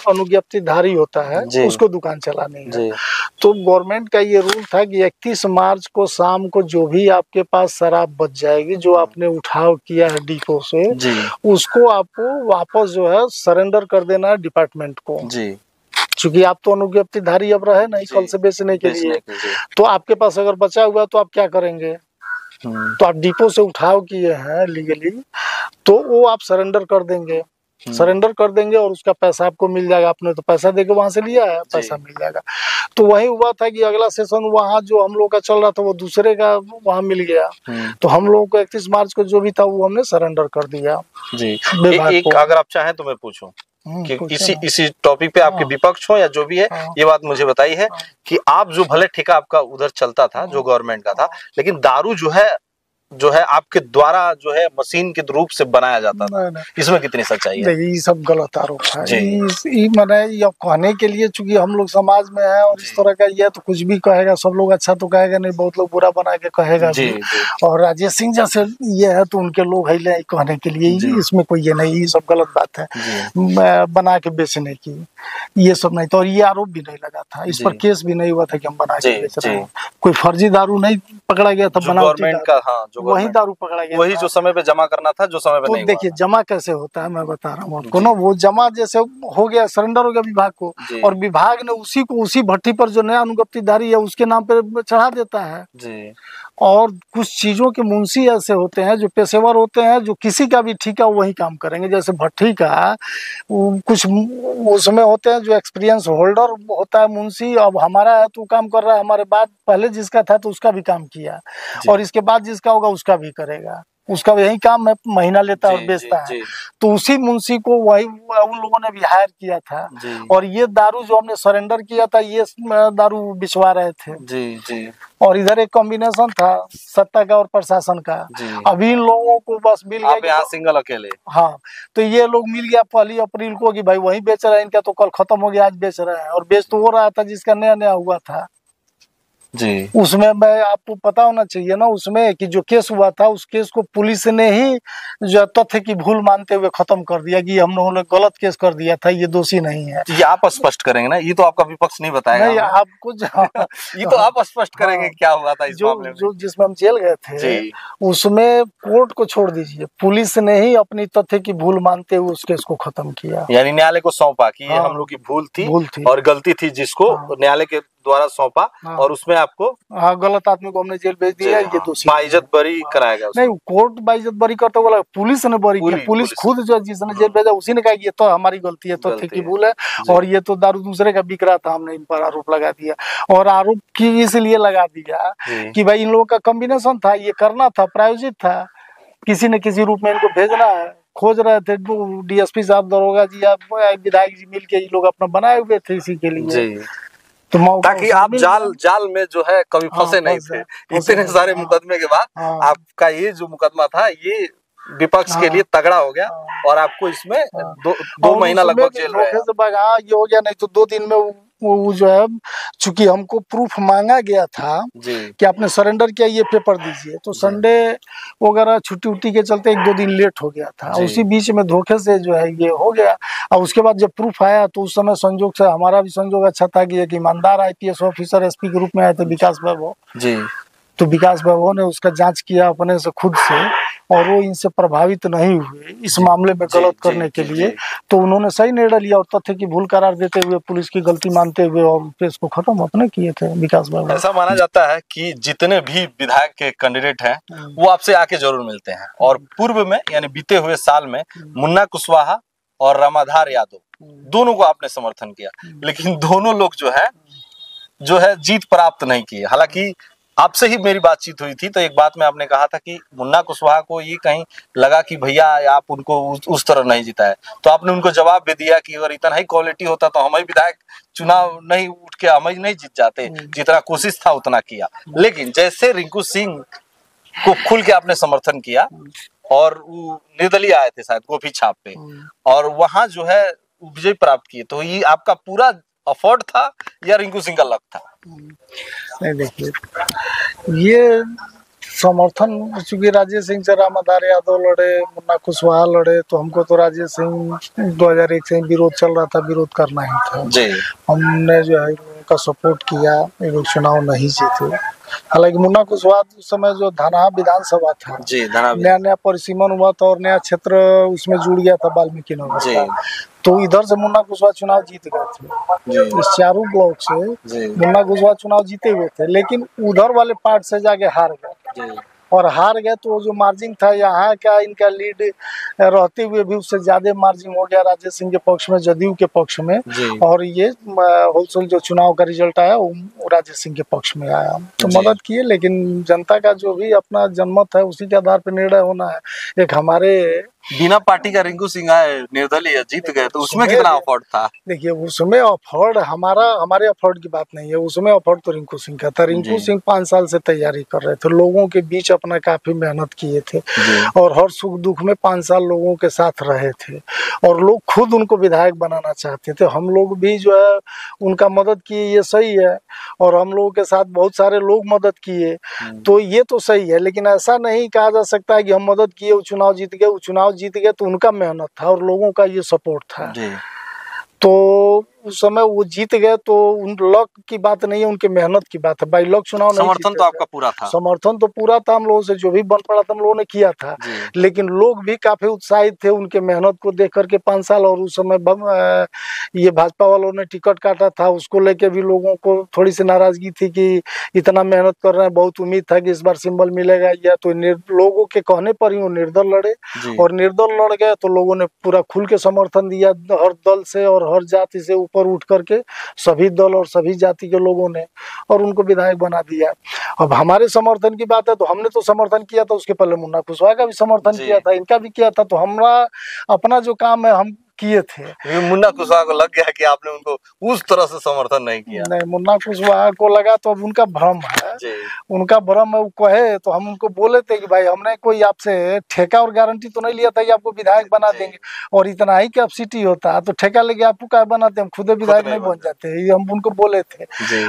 अनुज्ञप्तिधारी होता है उसको दुकान चलानी है। तो गवर्नमेंट का ये रूल था कि 31 मार्च को शाम को जो भी आपके पास शराब बच जाएगी जो आपने उठाव किया है डिपो से, उसको आपको वापस जो है सरेंडर कर देना है डिपार्टमेंट को। क्योंकि आप तो अनुज्ञप्तिधारी अब रहे नहीं कल से बेचने के लिए, तो आपके पास अगर बचा हुआ तो आप क्या करेंगे? तो आप डिपो से उठाव किए हैं लीगली, तो वो आप सरेंडर कर देंगे, और उसका पैसा आपको मिल जाएगा। आपने तो पैसा देके वहां से लिया है, पैसा मिल जाएगा। तो वही हुआ था कि अगला सेशन वहाँ जो हम लोग का चल रहा था वो दूसरे का वहाँ मिल गया, तो हम लोगों को 31 मार्च को जो भी था वो हमने सरेंडर कर दिया। एक अगर आप चाहें तो मैं पूछूं कि इसी टॉपिक पे आपके विपक्ष हो या जो भी है, ये बात मुझे बताई है कि आप जो भले ठेका आपका उधर चलता था जो गवर्नमेंट का था, लेकिन दारू जो है आपके द्वारा जो है मशीन के रूप से बनाया जाता था, इसमें कितनी सच्चाई है? ये सब गलत आरोप है। मैंने ये कहने के लिए चूंकि हम लोग समाज में है और इस तरह का ये तो कुछ भी कहेगा, सब लोग अच्छा तो कहेगा नहीं, बहुत लोग बुरा बना के कहेगा भी। और राजेश सिंह जैसे ये है तो उनके लोग है कहने के लिए, इसमें कोई ये नहीं, ये सब गलत बात है बना के बेचने की, ये सब नहीं। तो और ये आरोप भी नहीं लगा था, इस पर केस भी नहीं हुआ था कि हम बना के बेच रहे हैं। कोई फर्जी दारू नहीं पकड़ा गया था, गवर्नमेंट का वही दारू पकड़ा गया, वही जो समय पे जमा करना था, जो समय पे नहीं हुआ। देखिए जमा कैसे होता है मैं बता रहा हूँ आपको ना, वो जमा जैसे हो गया, सरेंडर हो गया विभाग को, और विभाग ने उसी को उसी भट्टी पर जो नया अनुज्ञप्तिधारी है उसके नाम पे चढ़ा देता है। और कुछ चीजों के मुंशी ऐसे होते हैं जो पेशेवर होते हैं, जो किसी का भी ठेका वही काम करेंगे। जैसे भट्टी का कुछ उसमें होते हैं जो एक्सपीरियंस होल्डर होता है मुंशी, अब हमारा है तो काम कर रहा है, हमारे बाद पहले जिसका था तो उसका भी काम किया, और इसके बाद जिसका होगा उसका भी करेगा, उसका यही काम है, महीना लेता है और बेचता है। तो उसी मुंशी को वही उन लोगों ने भी हायर किया था, और ये दारू जो हमने सरेंडर किया था ये दारू बिचवा रहे थे। और इधर एक कॉम्बिनेशन था सत्ता का और प्रशासन का। अभी इन लोगों को बस मिल गया, आप यहाँ सिंगल अकेले। हाँ, तो ये लोग मिल गया 1 अप्रैल को कि भाई वही बेच रहे हैं, इनका तो कल खत्म हो गया, आज बेच रहे हैं। और बेच तो हो रहा था जिसका नया नया हुआ था उसमें। मैं आपको पता होना चाहिए ना उसमें कि जो केस हुआ था उस केस को पुलिस ने ही जो तथ्य की भूल मानते हुए खत्म कर दिया कि हम लोगों ने गलत केस कर दिया था, ये दोषी नहीं है। ये आप स्पष्ट करेंगे ना, ये तो आपका विपक्ष नहीं बताएगा। नहीं, आपको ये तो आप स्पष्ट करेंगे क्या हुआ था इस मामले में। जो जिसमें हम जेल गए थे उसमें कोर्ट को छोड़ दीजिए, पुलिस ने ही अपनी तथ्य की भूल मानते हुए उस केस को खत्म किया, यानी न्यायालय को सौंपा कि ये हम लोग की भूल थी और गलती थी, जिसको न्यायालय के द्वारा सौंपा, और उसमें आपको गलत आदमी को हमने जेल भेज दिया, ये दोषी बाइज्जत बरी कराएगा। नहीं, कोर्ट बाइज्जत बरी करते बोला, पुलिस ने बरी किया। पुलिस खुद जो जिसने जेल भेजा उसी ने कहा कि ये तो हमारी गलती है, तथ्य की भूल है, और ये तो दारू दूसरे का बिक रहा था, हमने इन पर आरोप लगा दिया। और आरोप की इसलिए लगा दिया कि भाई इन लोगों का कॉम्बिनेशन था, ये करना था, प्रायोजित था, किसी न किसी रूप में इनको भेजना है। खोज रहे थे डीएसपी साहब, दरोगा जी, विधायक जी मिल के ये लोग अपना बनाए हुए थे इसी के लिए, तो ताकि आप जाल में जो है कभी फंसे नहीं थे। इतने सारे मुकदमे के बाद आपका ये जो मुकदमा था ये विपक्ष के लिए तगड़ा हो गया, और आपको इसमें दो महीना लगभग जेल रहे। ये हो गया, नहीं तो 2 दिन में वो जो है, चूंकि हमको प्रूफ मांगा गया था कि आपने सरेंडर किया, ये पेपर दीजिए, तो संडे वगैरह छुट्टी उट्टी के चलते 1-2 दिन लेट हो गया था। उसी बीच में धोखे से जो है ये हो गया। और उसके बाद जब प्रूफ आया तो उस समय संजोग से हमारा भी संजोग अच्छा था कि एक ईमानदार IPS ऑफिसर SP के रूप में आए थे, विकास वैभव। तो विकास वैभव ने उसका जांच किया अपने से खुद से, और वो इनसे प्रभावित नहीं हुए इस मामले में गलत करने के लिए। तो उन्होंने सही निर्णय लिया और तथ्य की भूल करार देते हुए, पुलिस की गलती मानते हुए, और केस को खत्म अपने किए थे विकास वैभव। ऐसा माना जाता है कि जितने भी विधायक के कैंडिडेट हैं वो आपसे आके जरूर मिलते हैं, और पूर्व में यानी बीते हुए साल में मुन्ना कुशवाहा और रामाधार यादव दोनों को आपने समर्थन किया, लेकिन दोनों लोग जो है जीत प्राप्त नहीं किए। हालांकि आपसे ही मेरी बातचीत हुई थी तो एक बात में आपने कहा था कि मुन्ना कुशवाहा को ये कहीं लगा कि भैया आप उनको उस तरह नहीं जिताए, तो आपने उनको जवाब भी दिया कि अगर इतना ही क्वालिटी होता तो हम ही विधायक चुनाव नहीं उठ के हम ही नहीं जीत जाते, जितना कोशिश था उतना किया। लेकिन जैसे रिंकू सिंह को खुल के आपने समर्थन किया, और वो निर्दलीय आए थे शायद गोपी छाप पे, और वहां जो है विजय प्राप्त किए, तो ये आपका पूरा एफर्ट था या रिंकू सिंह का लक था? नहीं, देखिए ये समर्थन, चूंकि राजेश सिंह से रामाधार यादव लड़े, मुन्ना कुशवाहा लड़े, तो हमको तो राजेश सिंह 2001 से विरोध चल रहा था, विरोध करना ही था जी। हमने जो है उनका सपोर्ट किया, ये लोग चुनाव नहीं जीते। हालांकि मुन्ना कुशवाहा उस समय जो धनहा विधानसभा था जी, नया नया परिसीमन हुआ था और नया क्षेत्र उसमें जुड़ गया था वाल्मीकि नगर का, तो इधर से मुन्ना कुशवाहा चुनाव जीत गए थे। इस चारों ब्लॉक से मुन्ना कुशवाहा चुनाव जीते हुए थे, लेकिन उधर वाले पार्ट से जाके हार गए और हार गए तो जो मार्जिन था यहाँ का इनका लीड रहते हुए भी उससे ज्यादा मार्जिन हो गया राजेश सिंह के पक्ष में, जदयू के पक्ष में, और ये होलसेल जो चुनाव का रिजल्ट आया वो राजेश सिंह के पक्ष में आया। तो मदद किए, लेकिन जनता का जो भी अपना जनमत है उसी के आधार पर निर्णय होना है। एक हमारे बिना पार्टी का रिंकू सिंह आए, निर्दलीय जीत गए, तो उसमें कितना अफोर्ड था? देखिए उसमें अफोर्ड हमारे अफोर्ड की बात नहीं है, उसमें अफोर्ड तो रिंकू सिंह का था। रिंकू सिंह 5 साल से तैयारी कर रहे थे, लोगों के बीच अपना काफी मेहनत किए थे और हर सुख दुख में 5 साल लोगों के साथ रहे थे और लोग खुद उनको विधायक बनाना चाहते थे। हम लोग भी जो है उनका मदद किए, ये सही है, और हम लोगों के साथ बहुत सारे लोग मदद किए, तो ये तो सही है। लेकिन ऐसा नहीं कहा जा सकता है कि हम मदद किए, वो चुनाव जीत गए, वो चुनाव जीत गए तो उनका मेहनत था और लोगों का ये सपोर्ट था। तो उस समय वो जीत गए तो उन लक की बात नहीं है, उनके मेहनत की बात है। बाई लक चुनाव नहीं, समर्थन तो आपका पूरा था, समर्थन तो पूरा था, हम लोगों से जो भी बन पड़ा था हम लोगों ने किया था, लेकिन लोग भी काफी उत्साहित थे उनके मेहनत को देख करके 5 साल। और उस समय ये भाजपा वालों ने टिकट काटा था, उसको लेके भी लोगों को थोड़ी सी नाराजगी थी कि इतना मेहनत कर रहे हैं, बहुत उम्मीद था कि इस बार सिंबल मिलेगा, या तो लोगों के कहने पर ही वो निर्दल लड़े और निर्दल लड़ गए तो लोगों ने पूरा खुल के समर्थन दिया हर दल से और हर जाति से ऊपर उठ करके सभी दल और सभी जाति के लोगों ने, और उनको विधायक बना दिया। अब हमारे समर्थन की बात है तो हमने तो समर्थन किया था, उसके पहले मुन्ना कुशवाहा का भी समर्थन किया था, इनका भी किया था, तो हमारा अपना जो काम है हम किए थे। मुन्ना कुशवाहा को लग गया कि आपने उनको उस तरह से समर्थन नहीं किया। नहीं, मुन्ना कुशवाहा को लगा तो अब उनका भ्रम है, उनका भ्रम है, वो कहे तो हम उनको बोले थे कि भाई हमने कोई आपसे ठेका और गारंटी तो नहीं लिया था कि आपको विधायक बना देंगे, और इतना ही कैपेसिटी होता तो ठेका लेके आपको क्या बनाते, हम खुद विधायक नहीं बन जाते, ये हम उनको बोले थे।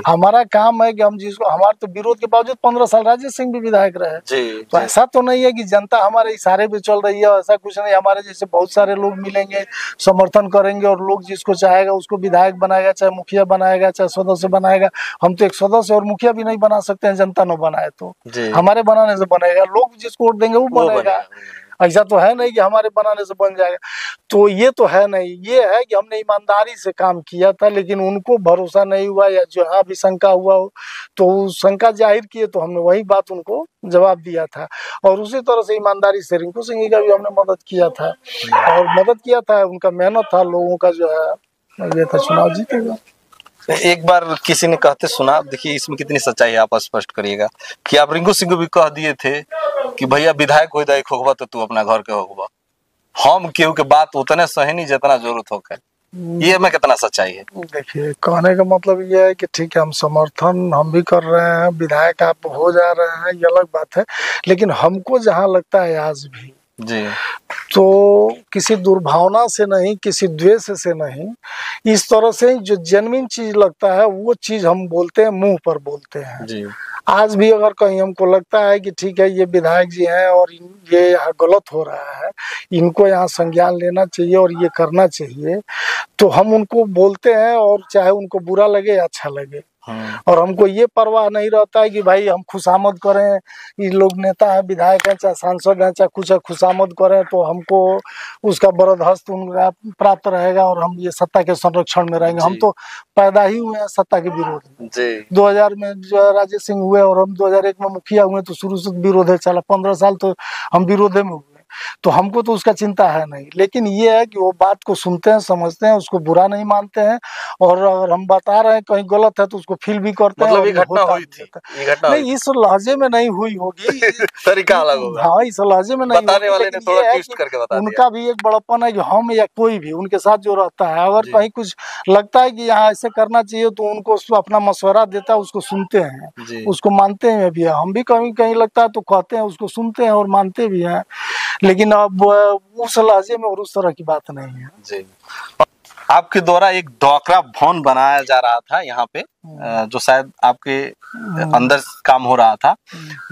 हमारा काम है कि हम जिसको, हमारे तो विरोध के बावजूद 15 साल राजेश सिंह भी विधायक रहे, तो ऐसा तो नहीं है कि जनता हमारे इशारे पे चल रही है, ऐसा कुछ नहीं। हमारे जैसे बहुत सारे लोग मिलेंगे, समर्थन करेंगे और लोग जिसको चाहेगा उसको विधायक बनाएगा, चाहे मुखिया बनाएगा, चाहे सदस्य बनाएगा। हम तो एक सदस्य और मुखिया भी नहीं बना सकते हैं, जनता न बनाए तो हमारे बनाने से बनेगा, लोग जिसको वोट देंगे वो बनेगा। ऐसा तो है नहीं कि हमारे बनाने से बन जाएगा, तो ये तो है नहीं। ये है कि हमने ईमानदारी से काम किया था, लेकिन उनको भरोसा नहीं हुआ या जहाँ भी शंका हुआ हो तो शंका जाहिर किए, तो हमने वही बात उनको जवाब दिया था। और उसी तरह से ईमानदारी से रिंकू सिंह का भी हमने मदद किया था, और मदद किया था, उनका मेहनत था, लोगों का जो है ये था, चुनाव जीतेगा। एक बार किसी ने कहते सुना, देखिए इसमें कितनी सच्चाई है आप स्पष्ट करिएगा, कि आप रिंकू सिंह को भी कह दिए थे कि भैया विधायक हो जाए होगा तो तू अपना घर के होगा, हम केहू के बात उतने सही नहीं जितना जरूरत होकर, ये में कितना सच्चाई है? देखिए कहने का मतलब ये है कि ठीक है, हम समर्थन हम भी कर रहे हैं, विधायक आप हो जा रहे हैं, ये अलग बात है, लेकिन हमको जहाँ लगता है आज भी तो किसी दुर्भावना से नहीं, किसी द्वेष से नहीं, इस तरह से जो जेन्युइन चीज लगता है वो चीज हम बोलते हैं, मुंह पर बोलते हैं। आज भी अगर कहीं हमको लगता है कि ठीक है ये विधायक जी हैं और ये यहाँ गलत हो रहा है, इनको यहाँ संज्ञान लेना चाहिए और ये करना चाहिए, तो हम उनको बोलते हैं, और चाहे उनको बुरा लगे या अच्छा लगे। और हमको ये परवाह नहीं रहता है कि भाई हम खुशामद करें, ये लोग नेता है, विधायक है, चाहे सांसद है, चाहे कुछ है, खुशामद करें तो हमको उसका बरदहस्त उनका प्राप्त रहेगा और हम ये सत्ता के संरक्षण में रहेंगे। हम तो पैदा ही हुए हैं सत्ता के विरोध में। 2000 में जो राजेश सिंह हुए और हम 2001 में मुखिया हुए, तो शुरू से विरोध है चला, 15 साल तो हम विरोधे में हुए, तो हमको तो उसका चिंता है नहीं। लेकिन ये है कि वो बात को सुनते हैं, समझते हैं, उसको बुरा नहीं मानते हैं, और अगर हम बता रहे हैं कहीं गलत है तो उसको फील भी करते हैं। मतलब ये घटना हुई थी, ये घटना नहीं इस लहजे में नहीं हुई होगी तरीका अलग होगा। हाँ, इस लहजे में नहीं, बताने वाले ने थोड़ा ट्विस्ट करके बता दिया। उनका भी एक बड़प्पन है कि हम या कोई भी उनके साथ जो रहता है, अगर कहीं कुछ लगता है कि यहाँ ऐसे करना चाहिए तो उनको अपना मशवरा देता है, उसको सुनते हैं, उसको मानते हैं भी है। हम भी कहीं कहीं लगता है तो कहते हैं, उसको सुनते हैं और मानते भी हैं, लेकिन अब उस लहजे में और उस तरह की बात नहीं है। आपके द्वारा एक ड्वाक्रा भवन बनाया जा रहा था यहाँ पे, जो शायद आपके अंदर काम हो रहा था,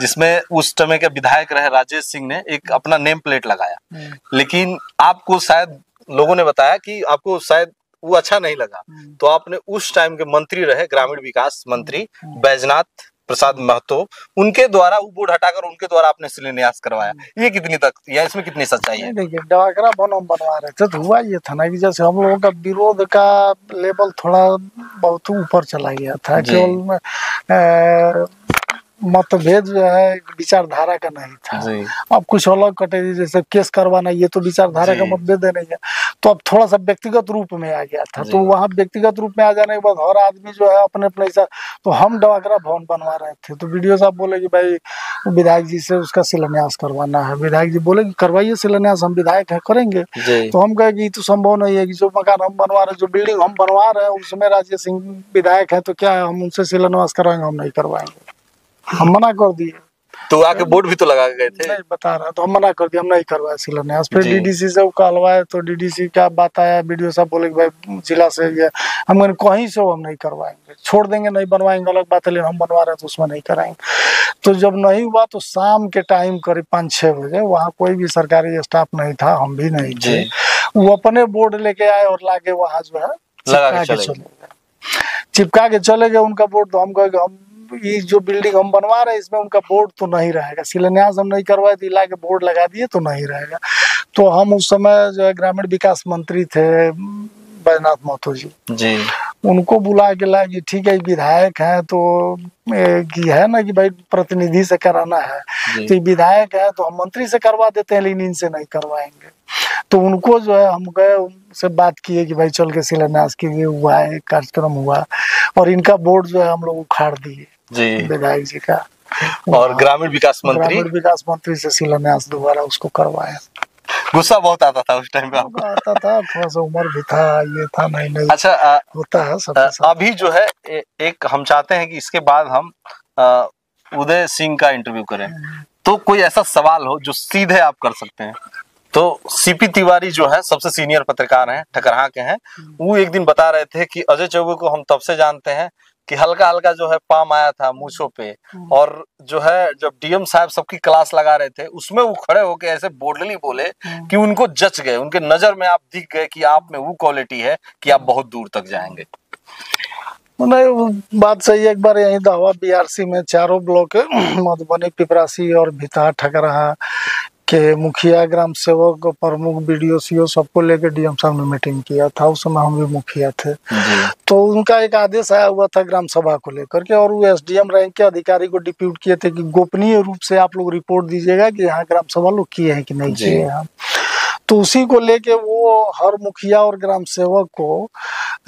जिसमें उस समय के विधायक रहे राजेश सिंह ने एक अपना नेम प्लेट लगाया, लेकिन आपको शायद लोगों ने बताया कि आपको शायद वो अच्छा नहीं लगा, तो आपने उस टाइम के मंत्री रहे, ग्रामीण विकास मंत्री बैजनाथ प्रसाद महतो, उनके द्वारा वो बोर्ड हटाकर उनके द्वारा आपने शिलान्यास करवाया। ये कितनी तक, या इसमें कितनी सच्चाई है? देखिए, ड्वाक्रा भवन हम बनवा रहे थे तो हुआ ये था ना कि जैसे हम लोगों का विरोध का लेवल थोड़ा बहुत ऊपर चला गया था, केवल मतभेद जो है विचारधारा का नहीं था। अब कुछ अलग कटे, जैसे केस करवाना, ये तो विचारधारा का मतभेद नहीं है, तो अब थोड़ा सा व्यक्तिगत रूप में आ गया था। तो वहाँ व्यक्तिगत रूप में आ जाने के बाद हर आदमी जो है अपने अपने हिसाब, तो हम ड्वाक्रा भवन बनवा रहे थे तो वीडियो साहब बोले कि भाई विधायक जी से उसका शिलान्यास करवाना है। विधायक जी बोले कि करवाइए शिलान्यास, हम विधायक है करेंगे। तो हम कहे कि तो संभव नहीं है कि जो मकान हम बनवा रहे, जो बिल्डिंग हम बनवा रहे हैं उसमें राजेश सिंह विधायक है, तो क्या है हम उनसे शिलान्यास कराएंगे? हम नहीं करवाएंगे, हम मना कर दिए। तो आके बोर्ड भी तो लगा गए थे। नहीं बता रहा, तो हम मना कर दिया, हम नहीं करवाए शिलान्यास। फिर डीडीसी से कहलवाए तो डीडीसी क्या बात आया, वीडियो साहब बोले कि भाई जिला से ये, हम कहीं से हम नहीं करवाएंगे, छोड़ देंगे, नहीं बनवाएंगे अलग बात है, लेकिन हम बनवा रहे हैं तो उसमें नहीं कराएंगे। तो जब नहीं हुआ तो शाम के टाइम करीब 5-6 बजे, वहाँ कोई भी सरकारी स्टाफ नहीं था, हम भी नहीं थे, वो अपने बोर्ड लेके आए और लाके वहाँ जो है चिपका के चले गए उनका बोर्ड। तो हम कहे हम ये जो बिल्डिंग हम बनवा रहे हैं इसमें उनका बोर्ड तो नहीं रहेगा, शिलान्यास हम नहीं करवाए तो ला के बोर्ड लगा दिए तो नहीं रहेगा। तो हम उस समय जो है ग्रामीण विकास मंत्री थे बैजनाथ महतो जी, उनको बुला के ला कि ठीक है विधायक है तो कि है ना कि भाई प्रतिनिधि से कराना है, तो विधायक है तो हम मंत्री से करवा देते हैं, लेकिन इनसे नहीं करवाएंगे। तो उनको जो है हम गए, उनसे बात किए कि भाई चल के शिलान्यास के लिए हुआ है, कार्यक्रम हुआ और इनका बोर्ड जो है हम लोग उखाड़ दिए विधायक जी का, और ग्रामीण विकास मंत्री से शिलान्यास दोबारा उसको करवाया। गुस्सा बहुत आता था उस टाइम पे आपको? आता था, थोड़ा सा उम्र भी था, ये था नहीं। अच्छा, होता है सब। अभी जो है एक हम चाहते हैं कि इसके बाद हम उदय सिंह का इंटरव्यू करें, तो कोई ऐसा सवाल हो जो सीधे आप कर सकते हैं। तो सीपी तिवारी जो है सबसे सीनियर पत्रकार हैं, ठकराहा के हैं, वो एक दिन बता रहे थे कि अजय चौबे को हम तब से जानते हैं कि हल्का हल्का जो है पाम आया था मूछों पे, और जो है जब डीएम साहब सबकी क्लास लगा रहे थे उसमें वो खड़े होके ऐसे बोल्डली बोले कि उनको जच गए, उनके नजर में आप दिख गए कि आप में वो क्वालिटी है कि आप बहुत दूर तक जाएंगे। नहीं, बात सही है। एक बार यही दहवा बीआरसी में चारों ब्लॉक मधुबनी, पिपरासी और भितहा ठकराहा के मुखिया, ग्राम सेवक, प्रमुख, बीडीओ सबको लेकर डीएम साहब ने मीटिंग किया था। उस समय हम भी मुखिया थे। तो उनका एक आदेश आया हुआ था ग्राम सभा को लेकर के, और वो एसडीएम रैंक के अधिकारी को डिप्यूट किए थे कि गोपनीय रूप से आप लोग रिपोर्ट दीजिएगा कि यहाँ ग्राम सभा लोग किए हैं कि नहीं किए हैं। तो उसी को लेके वो हर मुखिया और ग्राम सेवक को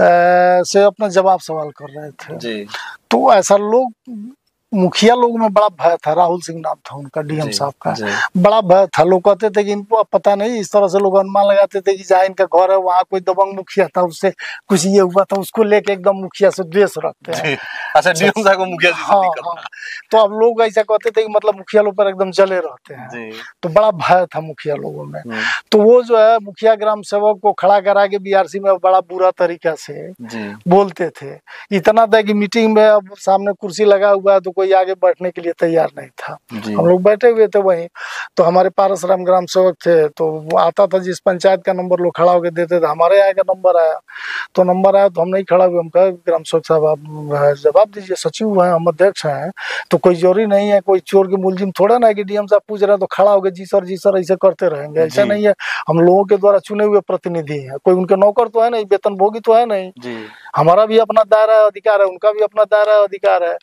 से अपना जवाब सवाल कर रहे थे। तो ऐसा लोग, मुखिया लोगों में बड़ा भय था, राहुल सिंह नाम था उनका, डीएम साहब का, बड़ा भय था। लोग कहते थे कि इनको पता नहीं, इस तरह से लोग अनुमान लगाते थे कि जहाँ इनका घर है वहाँ कोई दबंग मुखिया था, उससे कुछ ये हुआ था, उसको लेके एकदम मुखिया से द्वेष रखते हैं। अच्छा, डीएम साहब को मुखिया हाँ हाँ, तो अब लोग ऐसा कहते थे कि मतलब मुखिया लोग पर एकदम जले रहते हैं, तो बड़ा भय था मुखिया लोगों में। तो वो जो है मुखिया ग्राम सेवक को खड़ा करा के बीआरसी में बड़ा बुरा तरीका से बोलते थे, इतना था कि मीटिंग में अब सामने कुर्सी लगा हुआ है तो कोई आगे बैठने के लिए तैयार नहीं था। हम लोग बैठे हुए थे वहीं, तो हमारे पारस राम ग्राम सेवक थे, तो वो आता था जिस पंचायत का नंबर लोग खड़ा होकर देते थे, हमारे यहाँ का नंबर आया तो हम नहीं खड़ा हुए, हम कहा ग्राम सेवक साहब आप जवाब दीजिए, सचिव हैं, हम अध्यक्ष हैं, तो कोई जरूरी नहीं है, कोई चोर के मुलजिम थोड़ा ना कि डीएम साहब पूछ रहे हैं तो खड़ा होकर जी सर ऐसे करते रहेंगे, ऐसा नहीं है। हम लोगों के द्वारा चुने हुए प्रतिनिधि है, कोई उनके नौकर तो है नहीं, वेतन भोगी तो है नहीं, हमारा भी अपना दायरा अधिकार है, उनका भी अपना दायरा अधिकार है।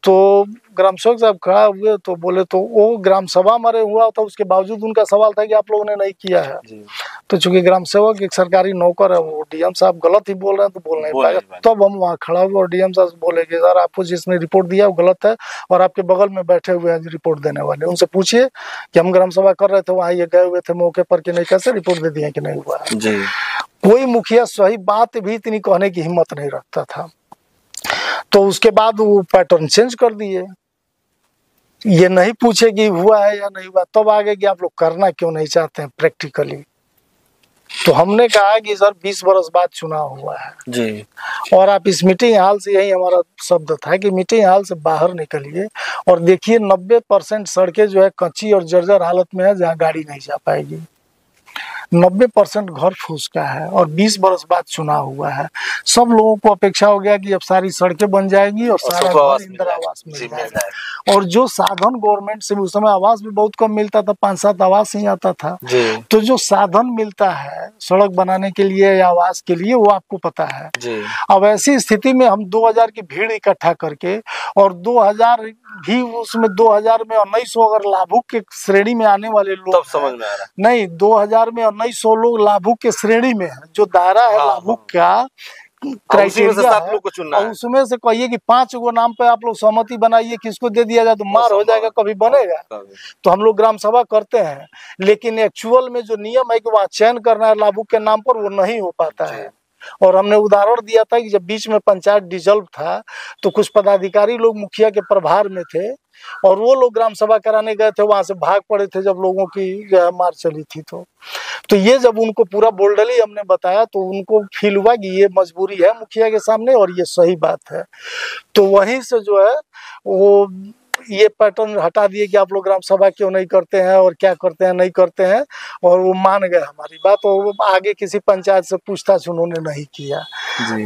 तो ग्राम सेवक साहब खड़ा हुए तो बोले, तो वो ग्राम सभा हमारे हुआ था, उसके बावजूद उनका सवाल था कि आप लोगों ने नहीं किया है। तो चूंकि ग्राम सेवक एक सरकारी नौकर है, वो डीएम साहब गलत ही बोल रहे हैं तो बोल नहीं पाएगा। तब हम वहाँ खड़ा हुए और डीएम साहब बोले कि सर आपको जिसने रिपोर्ट दिया वो गलत है, और आपके बगल में बैठे हुए हैं रिपोर्ट देने वाले, उनसे पूछिए कि हम ग्राम सभा कर रहे थे वहाँ ये गए हुए थे मौके पर कि नहीं, कैसे रिपोर्ट दे दिए कि नहीं हुआ है। कोई मुखिया सही बात भी इतनी कहने की हिम्मत नहीं रखता था। तो उसके बाद वो पैटर्न चेंज कर दिए, ये नहीं पूछे कि हुआ है या नहीं हुआ, तब आगे कि आप लोग करना क्यों नहीं चाहते हैं प्रैक्टिकली। तो हमने कहा कि सर 20 बरस बाद चुनाव हुआ है जी, और आप इस मीटिंग हॉल से, यही हमारा शब्द था कि मीटिंग हॉल से बाहर निकलिए और देखिए 90% सड़कें जो है कच्ची और जर्जर हालत में है, जहाँ गाड़ी नहीं जा पाएगी। 90% घर फूस का है और 20 बरस बाद चुनाव हुआ है। सब लोगों को अपेक्षा हो गया कि अब सारी सड़कें बन जाएगी और सारा घर इंदिरा आवास मिल जाएगा। और जो साधन गवर्नमेंट से, उस समय आवास भी बहुत कम मिलता था, 5-7 आवास ही आता था। तो जो साधन मिलता है सड़क बनाने के लिए या आवास के लिए, वो आपको पता है। अब ऐसी स्थिति में हम 2000 की भीड़ इकट्ठा करके, और 2000 भी उसमें 2000 में 1900 अगर लाभुक के श्रेणी में आने वाले लोग, तब समझ में आ रहा है नहीं, 2000 में 1900 लोग लाभुक के श्रेणी में है, जो दायरा है लाभुक का क्राइटेरिया है, लोग को चुनना है। उसमें से कहिए कि 5 गो नाम पे आप लोग सहमति बनाइए, किसको दे दिया जाए तो मार हो जाएगा, कभी बनेगा। तो हम लोग ग्राम सभा करते हैं, लेकिन एक्चुअल में जो नियम है कि वहाँ चयन करना है लाभुक के नाम पर, वो नहीं हो पाता है। और हमने उदाहरण दिया था कि जब बीच में पंचायत डिसॉल्व था तो कुछ पदाधिकारी लोग मुखिया के प्रभार में थे और वो लोग ग्राम सभा कराने गए थे, वहां से भाग पड़े थे जब लोगों की मार चली थी। तो ये जब उनको पूरा बोल्डली हमने बताया तो उनको फील हुआ कि ये मजबूरी है मुखिया के सामने और ये सही बात है। तो वहीं से जो है वो ये पैटर्न हटा दिए कि आप लोग ग्राम सभा क्यों नहीं करते हैं और क्या करते हैं नहीं करते हैं, और वो मान गए हमारी बात। और वो आगे किसी पंचायत से पूछताछ उन्होंने नहीं किया।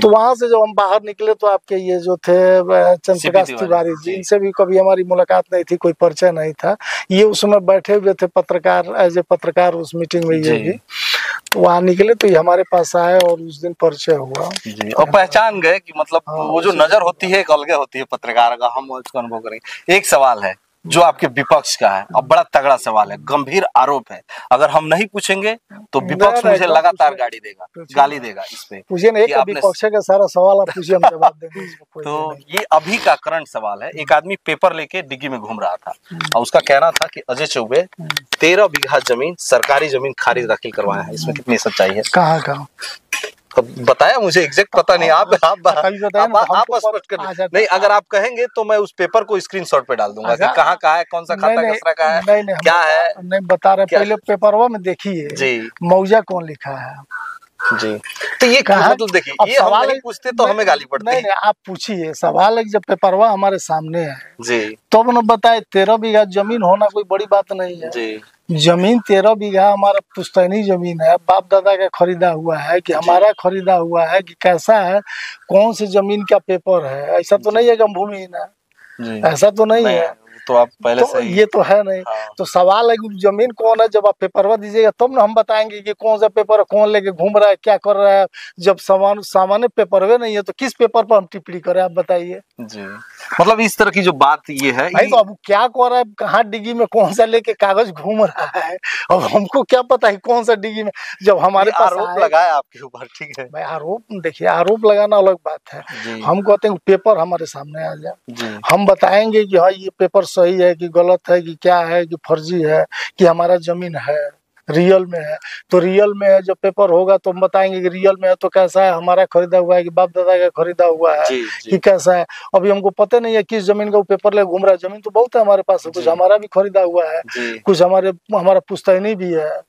तो वहां से जब हम बाहर निकले तो आपके ये जो थे चंद्र प्रकाश तिवारी जी, इनसे भी कभी हमारी मुलाकात नहीं थी, कोई परिचय नहीं था। ये उस समय बैठे हुए थे पत्रकार, एज ए पत्रकार उस मीटिंग में ये भी। तो वहाँ निकले तो ये हमारे पास आए और उस दिन परिचय हुआ जी। और पहचान गए कि मतलब वो जो नजर होती है एक अलग होती है पत्रकार का, हम उसको अनुभव करेंगे। एक सवाल है जो आपके विपक्ष का है, अब बड़ा तगड़ा सवाल है, गंभीर आरोप है, अगर हम नहीं पूछेंगे तो विपक्ष मुझे लगातार गाली देगा इस पे। पूछिए ना, एक विपक्ष का सारा सवाल आप पूछिए, हम जवाब देंगे। तो ये अभी का करंट सवाल है। एक आदमी पेपर लेके डिग्गी में घूम रहा था और उसका कहना था कि अजय चौबे 13 बीघा जमीन, सरकारी जमीन खारिज दाखिल करवाया है, इसमें कितनी सच्चाई है? कहाँ बताया, मुझे एग्जैक्ट पता नहीं। आप स्पष्ट कर नहीं, अगर आप कहेंगे तो मैं उस पेपर को स्क्रीनशॉट पे डाल दूंगा कि कहाँ का है, कौन सा खाता कचरा का है, क्या है, नहीं बता रहे। पहले पेपरवा में देखिए जी मौजा कौन लिखा है जी। तो ये मतलब देखिए, ये सवाल नहीं पूछते तो हमें गाली पड़ती है। नहीं, आप पूछिए। सवाल है जब पेपरवा हमारे सामने है जी, तो न बताए 13 बीघा जमीन होना कोई बड़ी बात नहीं है जी। जमीन 13 बीघा हमारा पुश्तैनी जमीन है, बाप दादा का खरीदा हुआ है कि हमारा खरीदा हुआ है कि कैसा है, कौन सी जमीन का पेपर है? ऐसा तो नहीं है कि हम भूमिहीन है, ऐसा तो नहीं है। तो आप पहले से ये तो है नहीं। तो सवाल है कि जमीन कौन है, जब आप पेपरवा दीजिएगा तब ना हम बताएंगे कि कौन सा पेपर है, कौन लेके घूम रहा है, क्या कर रहा है। जब सामान्य पेपरवे नहीं है तो किस पेपर पर हम टिप्पणी करें, आप बताइए जी। मतलब इस तरह की जो बात ये है, तो अब क्या कर रहा है, कहाँ डिग्गी में कौन सा लेके कागज घूम रहा है, अब हमको क्या पता है कौन सा डिग्गी में। जब हमारे पास आरोप लगाया आपके ऊपर, ठीक है भाई, आरोप देखिए, आरोप लगाना अलग बात है। हम कहते हैं पेपर हमारे सामने आ जाए, हम बताएंगे कि हाँ ये पेपर सही है कि गलत है कि क्या है कि फर्जी है कि हमारा जमीन है रियल में है। तो रियल में है जब पेपर होगा तो हम बताएंगे कि रियल में है तो कैसा है, हमारा खरीदा हुआ है कि बाप दादा का खरीदा हुआ है कि कैसा है। अभी हमको पता नहीं है किस जमीन का वो पेपर ले घूम रहा है। जमीन तो बहुत है हमारे पास, कुछ हमारा भी खरीदा हुआ है, कुछ हमारा पुश्तैनी भी है।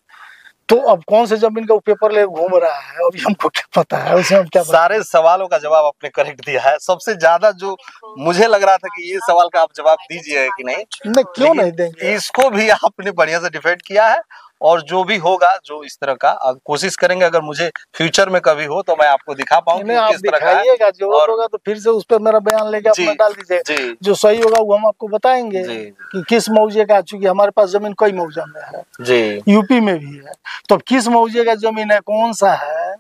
तो अब कौन से जमीन का वो पेपर ले घूम रहा है, अभी हमको क्या पता है, उसमें हम क्या पता। सारे सवालों का जवाब आपने करेक्ट दिया है। सबसे ज्यादा जो मुझे लग रहा था कि ये सवाल का आप जवाब दीजिए कि नहीं, क्यों नहीं देंगे, इसको भी आपने बढ़िया से डिफेंड किया है। और जो भी होगा, जो इस तरह का कोशिश करेंगे, अगर मुझे फ्यूचर में कभी हो तो मैं आपको दिखा पाऊँ किस तरह का है। जरूरत होगा तो फिर से उस पर मेरा बयान लेके अपना डाल दीजिए, जो सही होगा वो हम आपको बताएंगे कि किस मौजे का। चूंकि हमारे पास जमीन कई मौजा में है जी, यूपी में भी है, तो किस मौजे का जमीन है, कौन सा है,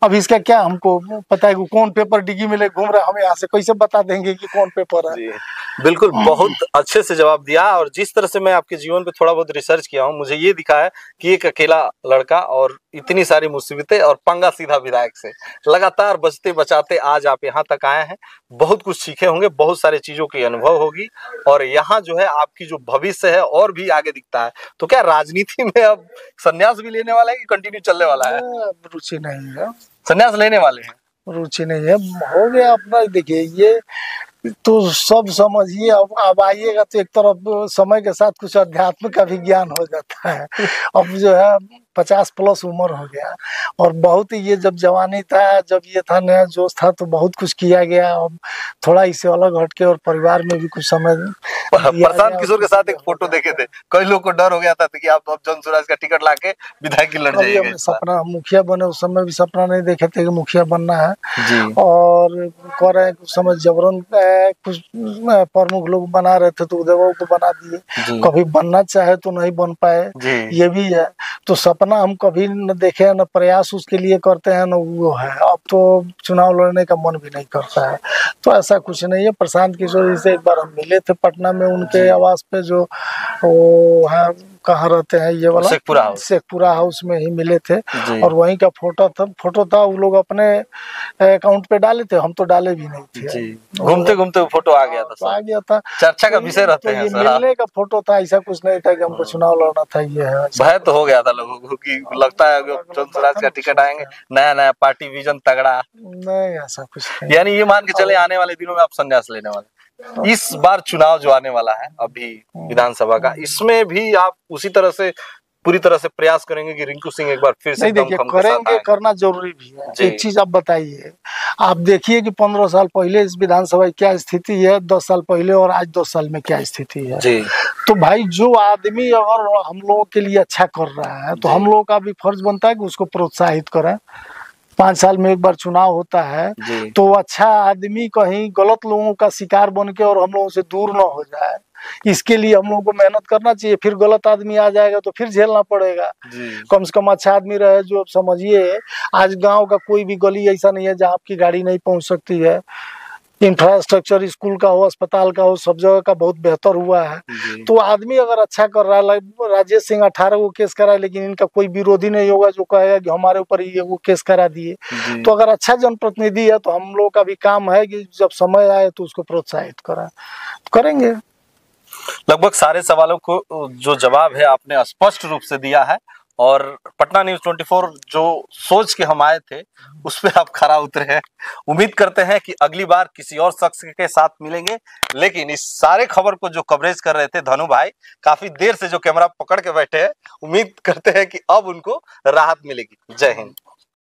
अब इसका क्या हमको पता है कि कौन पेपर डिग्गी में ले घूम रहा है, हम यहाँ से कैसे बता देंगे कि कौन पेपर है। बिल्कुल, बहुत अच्छे से जवाब दिया। और जिस तरह से मैं आपके जीवन पे थोड़ा बहुत रिसर्च किया हूँ, मुझे ये दिखा है कि एक अकेला लड़का और इतनी सारी मुसीबतें और पंगा सीधा विधायक से लगातार बचते बचाते आज आप यहाँ तक आए हैं। बहुत कुछ सीखे होंगे, बहुत सारी चीजों की अनुभव होगी, और यहाँ जो है आपकी जो भविष्य है और भी आगे दिखता है। तो क्या राजनीति में अब संन्यास भी लेने वाला है कि कंटिन्यू चलने वाला है? रुचि नहीं है, संन्यास लेने वाले हैं, रुचि नहीं है, हो गया अपना। देखिए ये तो सब समझिए। अब आइएगा तो एक तरफ समय के साथ कुछ अध्यात्म का भी ज्ञान हो जाता है। अब जो है 50+ उम्र हो गया, और बहुत ही ये जब जवानी था, जब ये था नया जोश था, तो बहुत कुछ किया गया। अब थोड़ा इससे अलग हटके और परिवार में भी कुछ समय प्रशांत किशोर के साथ एक फोटो देखे थे, कई लोग को डर हो गया था कि आप अब जनसुराज का टिकट लाके विधायक की लड़ जाइएगा। सपना मुखिया बने, उस समय भी सपना नहीं देखे थे कि मुखिया बनना है जी। और कह रहे हैं कुछ समय जबरन कुछ प्रमुख लोग बना रहे थे तो उदय को बना दिए। कभी बनना चाहे तो नहीं बन पाए, ये भी है। तो सपना हम कभी न देखे, न प्रयास उसके लिए करते हैं, न वो है। अब तो चुनाव लड़ने का मन भी नहीं करता है। तो ऐसा कुछ नहीं है। प्रशांत किशोर जी से एक बार हम मिले थे पटना में, उनके आवास पे, जो वो है कहाँ रहते हैं ये वाला, शेखपुरा हाउस में ही मिले थे। और वहीं का फोटो था। वो लोग अपने अकाउंट पे डाले थे, हम तो डाले भी नहीं थे। घूमते घूमते फोटो आ गया था, आ गया था, चर्चा का विषय रहते हैं। ये मिलने का फोटो था, ऐसा कुछ नहीं था कि हमको चुनाव लड़ना था। ये है, भय तो हो गया था लोगों को कि लगता है जनसुराज का टिकट आएंगे, नया पार्टी विजन तगड़ा। नहीं, ऐसा कुछ नहीं। यानी ये मान के चले आने वाले दिनों में आप संन्यास लेने वाले। इस बार चुनाव जो आने वाला है अभी विधानसभा का, इसमें भी आप उसी तरह से पूरी तरह से प्रयास करेंगे कि रिंकू सिंह एक बार फिर से देखिए करेंगे, करना जरूरी भी है। एक चीज आप बताइए, आप देखिए कि 15 साल पहले इस विधानसभा की क्या स्थिति है, 10 साल पहले और आज 10 साल में क्या स्थिति है जी। तो भाई जो आदमी अगर हम लोगों के लिए अच्छा कर रहा है तो हम लोगों का भी फर्ज बनता है कि उसको प्रोत्साहित करें। 5 साल में एक बार चुनाव होता है तो अच्छा आदमी कहीं गलत लोगों का शिकार बन के और हम लोगों से दूर न हो जाए, इसके लिए हम लोगों को मेहनत करना चाहिए। फिर गलत आदमी आ जाएगा तो फिर झेलना पड़ेगा। कम से कम अच्छा आदमी रहे, जो अब समझिए आज गांव का कोई भी गली ऐसा नहीं है जहां आपकी गाड़ी नहीं पहुंच सकती है। इंफ्रास्ट्रक्चर स्कूल का हो, अस्पताल का हो, सब जगह का बहुत बेहतर हुआ है। तो आदमी अगर अच्छा कर रहा है, राजेश सिंह 18 को केस करा, लेकिन इनका कोई विरोधी नहीं होगा जो कहेगा कि हमारे ऊपर ये वो केस करा दिए। तो अगर अच्छा जनप्रतिनिधि है तो हम लोग का भी काम है कि जब समय आए तो उसको प्रोत्साहित करें, तो करेंगे। लगभग सारे सवालों को जो जवाब है आपने स्पष्ट रूप से दिया है, और पटना न्यूज़ 24 जो सोच के हम आए थे उस पे आप खरा उतरे हैं। उम्मीद करते हैं कि अगली बार किसी और शख्स के साथ मिलेंगे, लेकिन इस सारे खबर को जो कवरेज कर रहे थे धनु भाई, काफी देर से जो कैमरा पकड़ के बैठे हैं, उम्मीद करते हैं कि अब उनको राहत मिलेगी। जय हिंद।